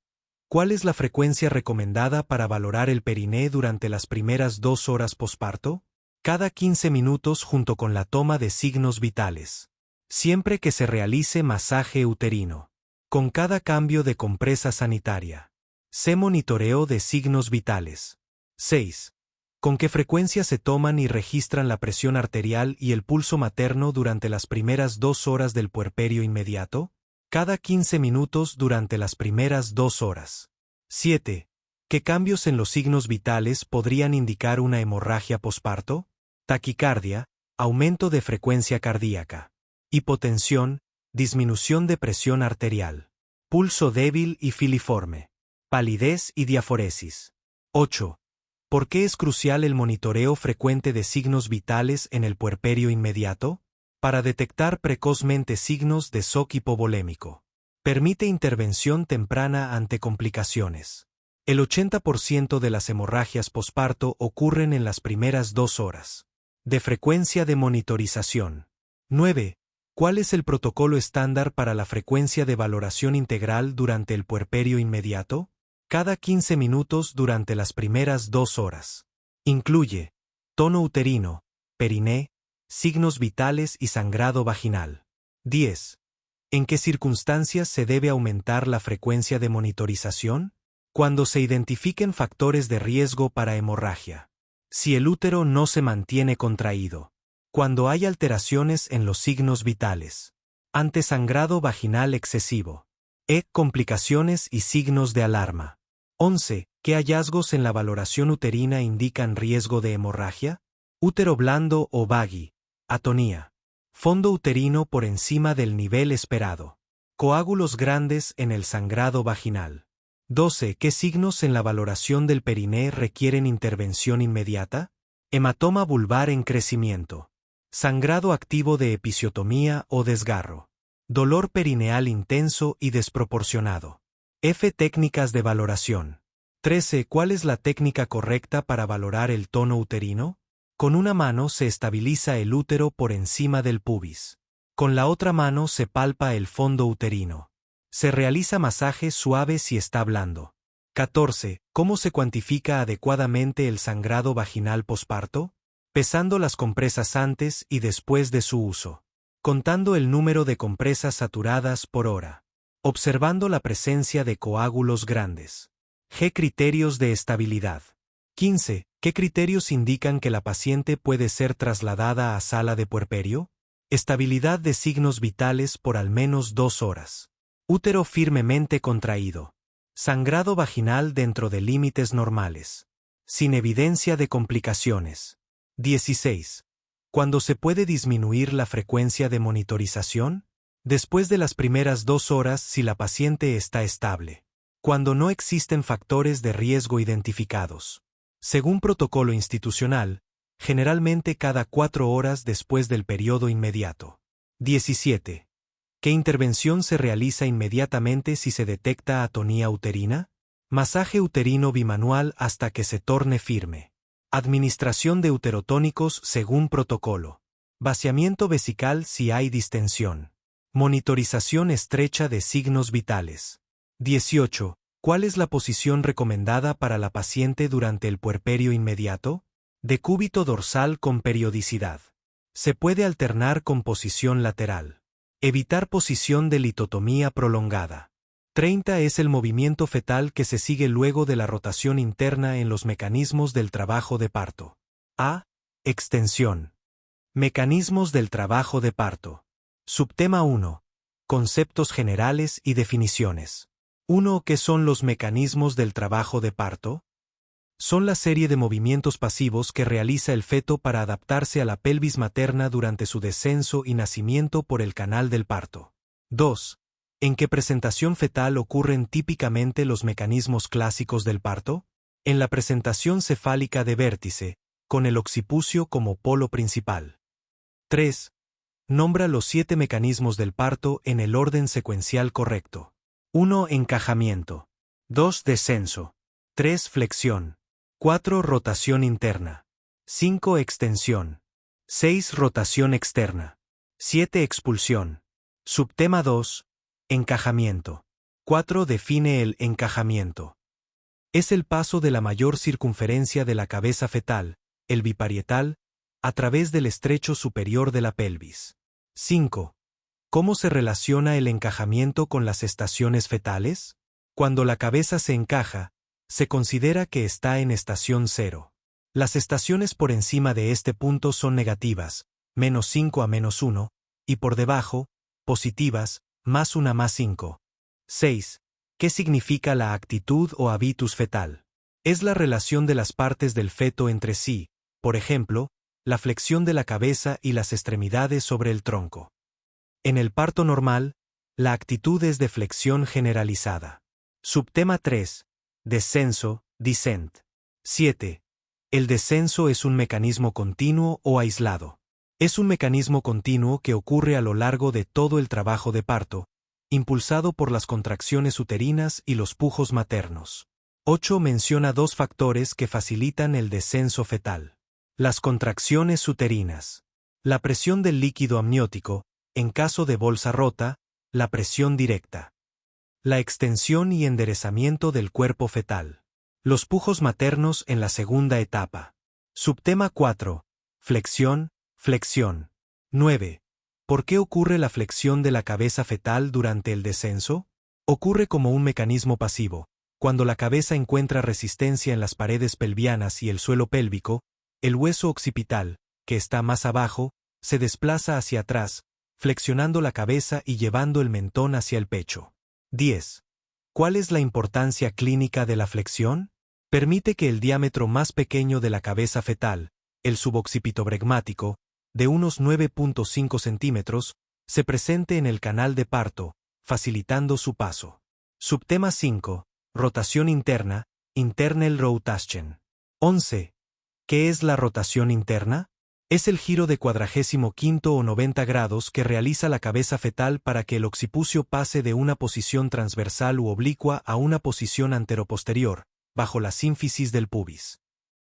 ¿Cuál es la frecuencia recomendada para valorar el periné durante las primeras 2 horas posparto? Cada 15 minutos junto con la toma de signos vitales. Siempre que se realice masaje uterino. Con cada cambio de compresa sanitaria. Se monitoreo de signos vitales. 6. ¿Con qué frecuencia se toman y registran la presión arterial y el pulso materno durante las primeras 2 horas del puerperio inmediato? Cada 15 minutos durante las primeras 2 horas. 7. ¿Qué cambios en los signos vitales podrían indicar una hemorragia posparto? Taquicardia, aumento de frecuencia cardíaca. Hipotensión, disminución de presión arterial. Pulso débil y filiforme. Palidez y diaforesis. 8. ¿Por qué es crucial el monitoreo frecuente de signos vitales en el puerperio inmediato? Para detectar precozmente signos de shock hipovolémico. Permite intervención temprana ante complicaciones. El 80% de las hemorragias posparto ocurren en las primeras 2 horas. De frecuencia de monitorización. 9. ¿Cuál es el protocolo estándar para la frecuencia de valoración integral durante el puerperio inmediato? Cada 15 minutos durante las primeras 2 horas. Incluye tono uterino, periné, signos vitales y sangrado vaginal. 10. ¿En qué circunstancias se debe aumentar la frecuencia de monitorización? Cuando se identifiquen factores de riesgo para hemorragia. Si el útero no se mantiene contraído. Cuando hay alteraciones en los signos vitales. Ante sangrado vaginal excesivo. Complicaciones y signos de alarma. 11. ¿Qué hallazgos en la valoración uterina indican riesgo de hemorragia? Útero blando o baggy. Atonía. Fondo uterino por encima del nivel esperado. Coágulos grandes en el sangrado vaginal. 12. ¿Qué signos en la valoración del periné requieren intervención inmediata? Hematoma vulvar en crecimiento. Sangrado activo de episiotomía o desgarro. Dolor perineal intenso y desproporcionado. F. Técnicas de valoración. 13. ¿Cuál es la técnica correcta para valorar el tono uterino? Con una mano se estabiliza el útero por encima del pubis. Con la otra mano se palpa el fondo uterino. Se realiza masaje suave si está blando. 14. ¿Cómo se cuantifica adecuadamente el sangrado vaginal posparto? Pesando las compresas antes y después de su uso. Contando el número de compresas saturadas por hora. Observando la presencia de coágulos grandes. G. Criterios de estabilidad. 15. ¿Qué criterios indican que la paciente puede ser trasladada a sala de puerperio? Estabilidad de signos vitales por al menos 2 horas. Útero firmemente contraído. Sangrado vaginal dentro de límites normales. Sin evidencia de complicaciones. 16. ¿Cuándo se puede disminuir la frecuencia de monitorización? Después de las primeras 2 horas si la paciente está estable. Cuando no existen factores de riesgo identificados. Según protocolo institucional, generalmente cada 4 horas después del periodo inmediato. 17. ¿Qué intervención se realiza inmediatamente si se detecta atonía uterina? Masaje uterino bimanual hasta que se torne firme. Administración de uterotónicos según protocolo. Vaciamiento vesical si hay distensión. Monitorización estrecha de signos vitales. 18. ¿Cuál es la posición recomendada para la paciente durante el puerperio inmediato? Decúbito dorsal con periodicidad. Se puede alternar con posición lateral. Evitar posición de litotomía prolongada. 30 es el movimiento fetal que se sigue luego de la rotación interna en los mecanismos del trabajo de parto. A. Extensión. Mecanismos del trabajo de parto. Subtema 1. Conceptos generales y definiciones. 1. ¿Qué son los mecanismos del trabajo de parto? Son la serie de movimientos pasivos que realiza el feto para adaptarse a la pelvis materna durante su descenso y nacimiento por el canal del parto. 2. ¿En qué presentación fetal ocurren típicamente los mecanismos clásicos del parto? En la presentación cefálica de vértice, con el occipucio como polo principal. 3. Nombra los 7 mecanismos del parto en el orden secuencial correcto. 1. Encajamiento. 2. Descenso. 3. Flexión. 4. Rotación interna. 5. Extensión. 6. Rotación externa. 7. Expulsión. Subtema 2. Encajamiento. 4. Define el encajamiento. Es el paso de la mayor circunferencia de la cabeza fetal, el biparietal, a través del estrecho superior de la pelvis. 5. ¿Cómo se relaciona el encajamiento con las estaciones fetales? Cuando la cabeza se encaja, se considera que está en estación 0. Las estaciones por encima de este punto son negativas, -5 a -1, y por debajo, positivas, +1 a +5. 6. ¿Qué significa la actitud o habitus fetal? Es la relación de las partes del feto entre sí, por ejemplo, la flexión de la cabeza y las extremidades sobre el tronco. En el parto normal, la actitud es de flexión generalizada. Subtema 3. Descenso, descent. 7. ¿El descenso es un mecanismo continuo o aislado? Es un mecanismo continuo que ocurre a lo largo de todo el trabajo de parto, impulsado por las contracciones uterinas y los pujos maternos. 8. Menciona 2 factores que facilitan el descenso fetal. Las contracciones uterinas. La presión del líquido amniótico, en caso de bolsa rota, la presión directa. La extensión y enderezamiento del cuerpo fetal. Los pujos maternos en la segunda etapa. Subtema 4. Flexión, flexión. 9. ¿Por qué ocurre la flexión de la cabeza fetal durante el descenso? Ocurre como un mecanismo pasivo. Cuando la cabeza encuentra resistencia en las paredes pelvianas y el suelo pélvico, el hueso occipital, que está más abajo, se desplaza hacia atrás, flexionando la cabeza y llevando el mentón hacia el pecho. 10. ¿Cuál es la importancia clínica de la flexión? Permite que el diámetro más pequeño de la cabeza fetal, el suboccipitobregmático, de unos 9.5 centímetros, se presente en el canal de parto, facilitando su paso. Subtema 5. Rotación interna, Internal Rotation. 11. ¿Qué es la rotación interna? Es el giro de 45 o 90 grados que realiza la cabeza fetal para que el occipucio pase de una posición transversal u oblicua a una posición anteroposterior, bajo la sínfisis del pubis.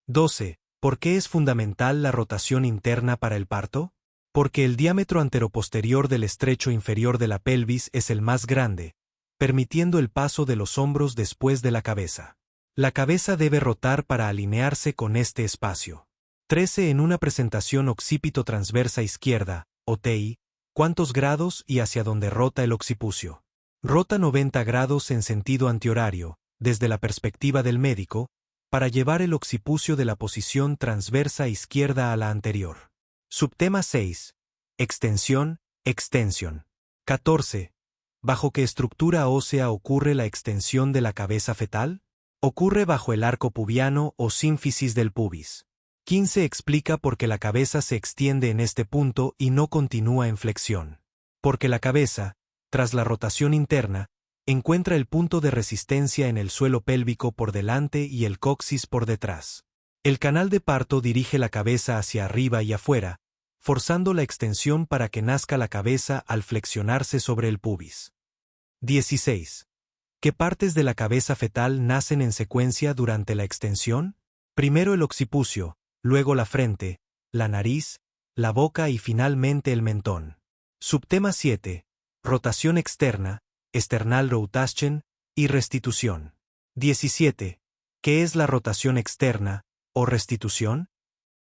12. ¿Por qué es fundamental la rotación interna para el parto? Porque el diámetro anteroposterior del estrecho inferior de la pelvis es el más grande, permitiendo el paso de los hombros después de la cabeza. La cabeza debe rotar para alinearse con este espacio. 13. En una presentación occipito transversa izquierda, OTI, ¿cuántos grados y hacia dónde rota el occipucio? Rota 90 grados en sentido antihorario, desde la perspectiva del médico, para llevar el occipucio de la posición transversa izquierda a la anterior. Subtema 6. Extensión, extensión. 14. ¿Bajo qué estructura ósea ocurre la extensión de la cabeza fetal? Ocurre bajo el arco pubiano o sínfisis del pubis. 15. Explica por qué la cabeza se extiende en este punto y no continúa en flexión. Porque la cabeza, tras la rotación interna, encuentra el punto de resistencia en el suelo pélvico por delante y el coxis por detrás. El canal de parto dirige la cabeza hacia arriba y afuera, forzando la extensión para que nazca la cabeza al flexionarse sobre el pubis. 16. ¿Qué partes de la cabeza fetal nacen en secuencia durante la extensión? Primero el occipucio, luego la frente, la nariz, la boca y finalmente el mentón. Subtema 7. Rotación externa, External Rotation, y restitución. 17. ¿Qué es la rotación externa, o restitución?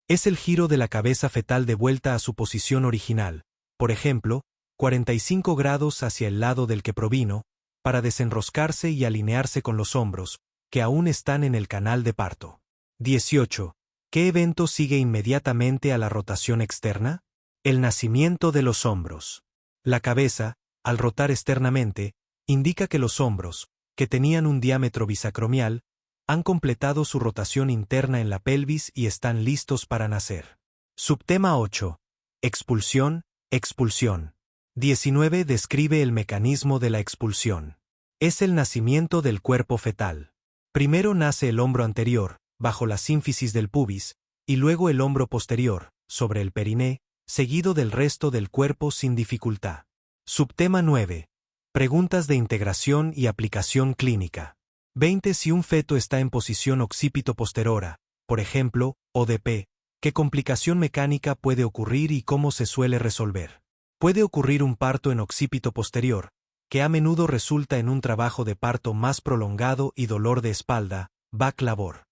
Es el giro de la cabeza fetal de vuelta a su posición original, por ejemplo, 45 grados hacia el lado del que provino, para desenroscarse y alinearse con los hombros, que aún están en el canal de parto. 18. ¿Qué evento sigue inmediatamente a la rotación externa? El nacimiento de los hombros. La cabeza, al rotar externamente, indica que los hombros, que tenían un diámetro bisacromial, han completado su rotación interna en la pelvis y están listos para nacer. Subtema 8. Expulsión, expulsión. 19. Describe el mecanismo de la expulsión. Es el nacimiento del cuerpo fetal. Primero nace el hombro anterior, bajo la sínfisis del pubis, y luego el hombro posterior, sobre el periné, seguido del resto del cuerpo sin dificultad. Subtema 9. Preguntas de integración y aplicación clínica. 20. Si un feto está en posición occipito posterior, por ejemplo, ODP, ¿qué complicación mecánica puede ocurrir y cómo se suele resolver? Puede ocurrir un parto en occipito posterior, que a menudo resulta en un trabajo de parto más prolongado y dolor de espalda, back labor.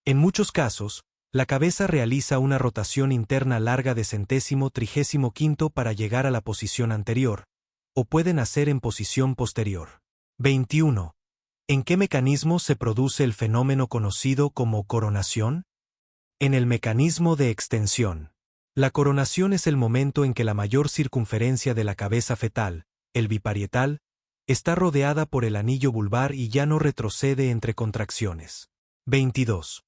En muchos casos, la cabeza realiza una rotación interna larga de 135 para llegar a la posición anterior, o puede nacer en posición posterior. 21. ¿En qué mecanismo se produce el fenómeno conocido como coronación? En el mecanismo de extensión. La coronación es el momento en que la mayor circunferencia de la cabeza fetal, el biparietal, está rodeada por el anillo vulvar y ya no retrocede entre contracciones. 22.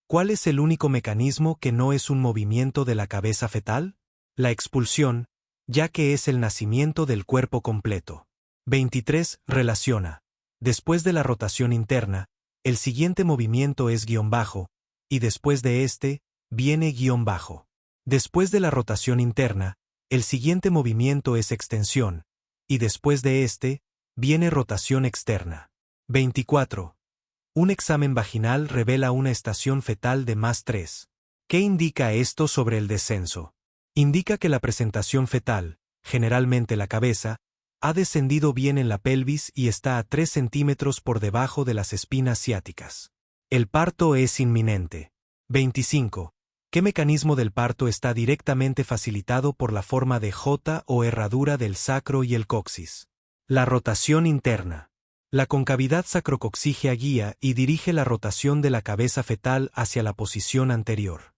¿Cuál es el único mecanismo que no es un movimiento de la cabeza fetal? La expulsión, ya que es el nacimiento del cuerpo completo. 23. Relaciona. Después de la rotación interna, el siguiente movimiento es guión bajo, y después de este, viene guión bajo. Después de la rotación interna, el siguiente movimiento es extensión, y después de este, viene rotación externa. 24. Un examen vaginal revela una estación fetal de +3. ¿Qué indica esto sobre el descenso? Indica que la presentación fetal, generalmente la cabeza, ha descendido bien en la pelvis y está a 3 centímetros por debajo de las espinas ciáticas. El parto es inminente. 25. ¿Qué mecanismo del parto está directamente facilitado por la forma de J o herradura del sacro y el coxis? La rotación interna. La concavidad sacrocoxígea guía y dirige la rotación de la cabeza fetal hacia la posición anterior.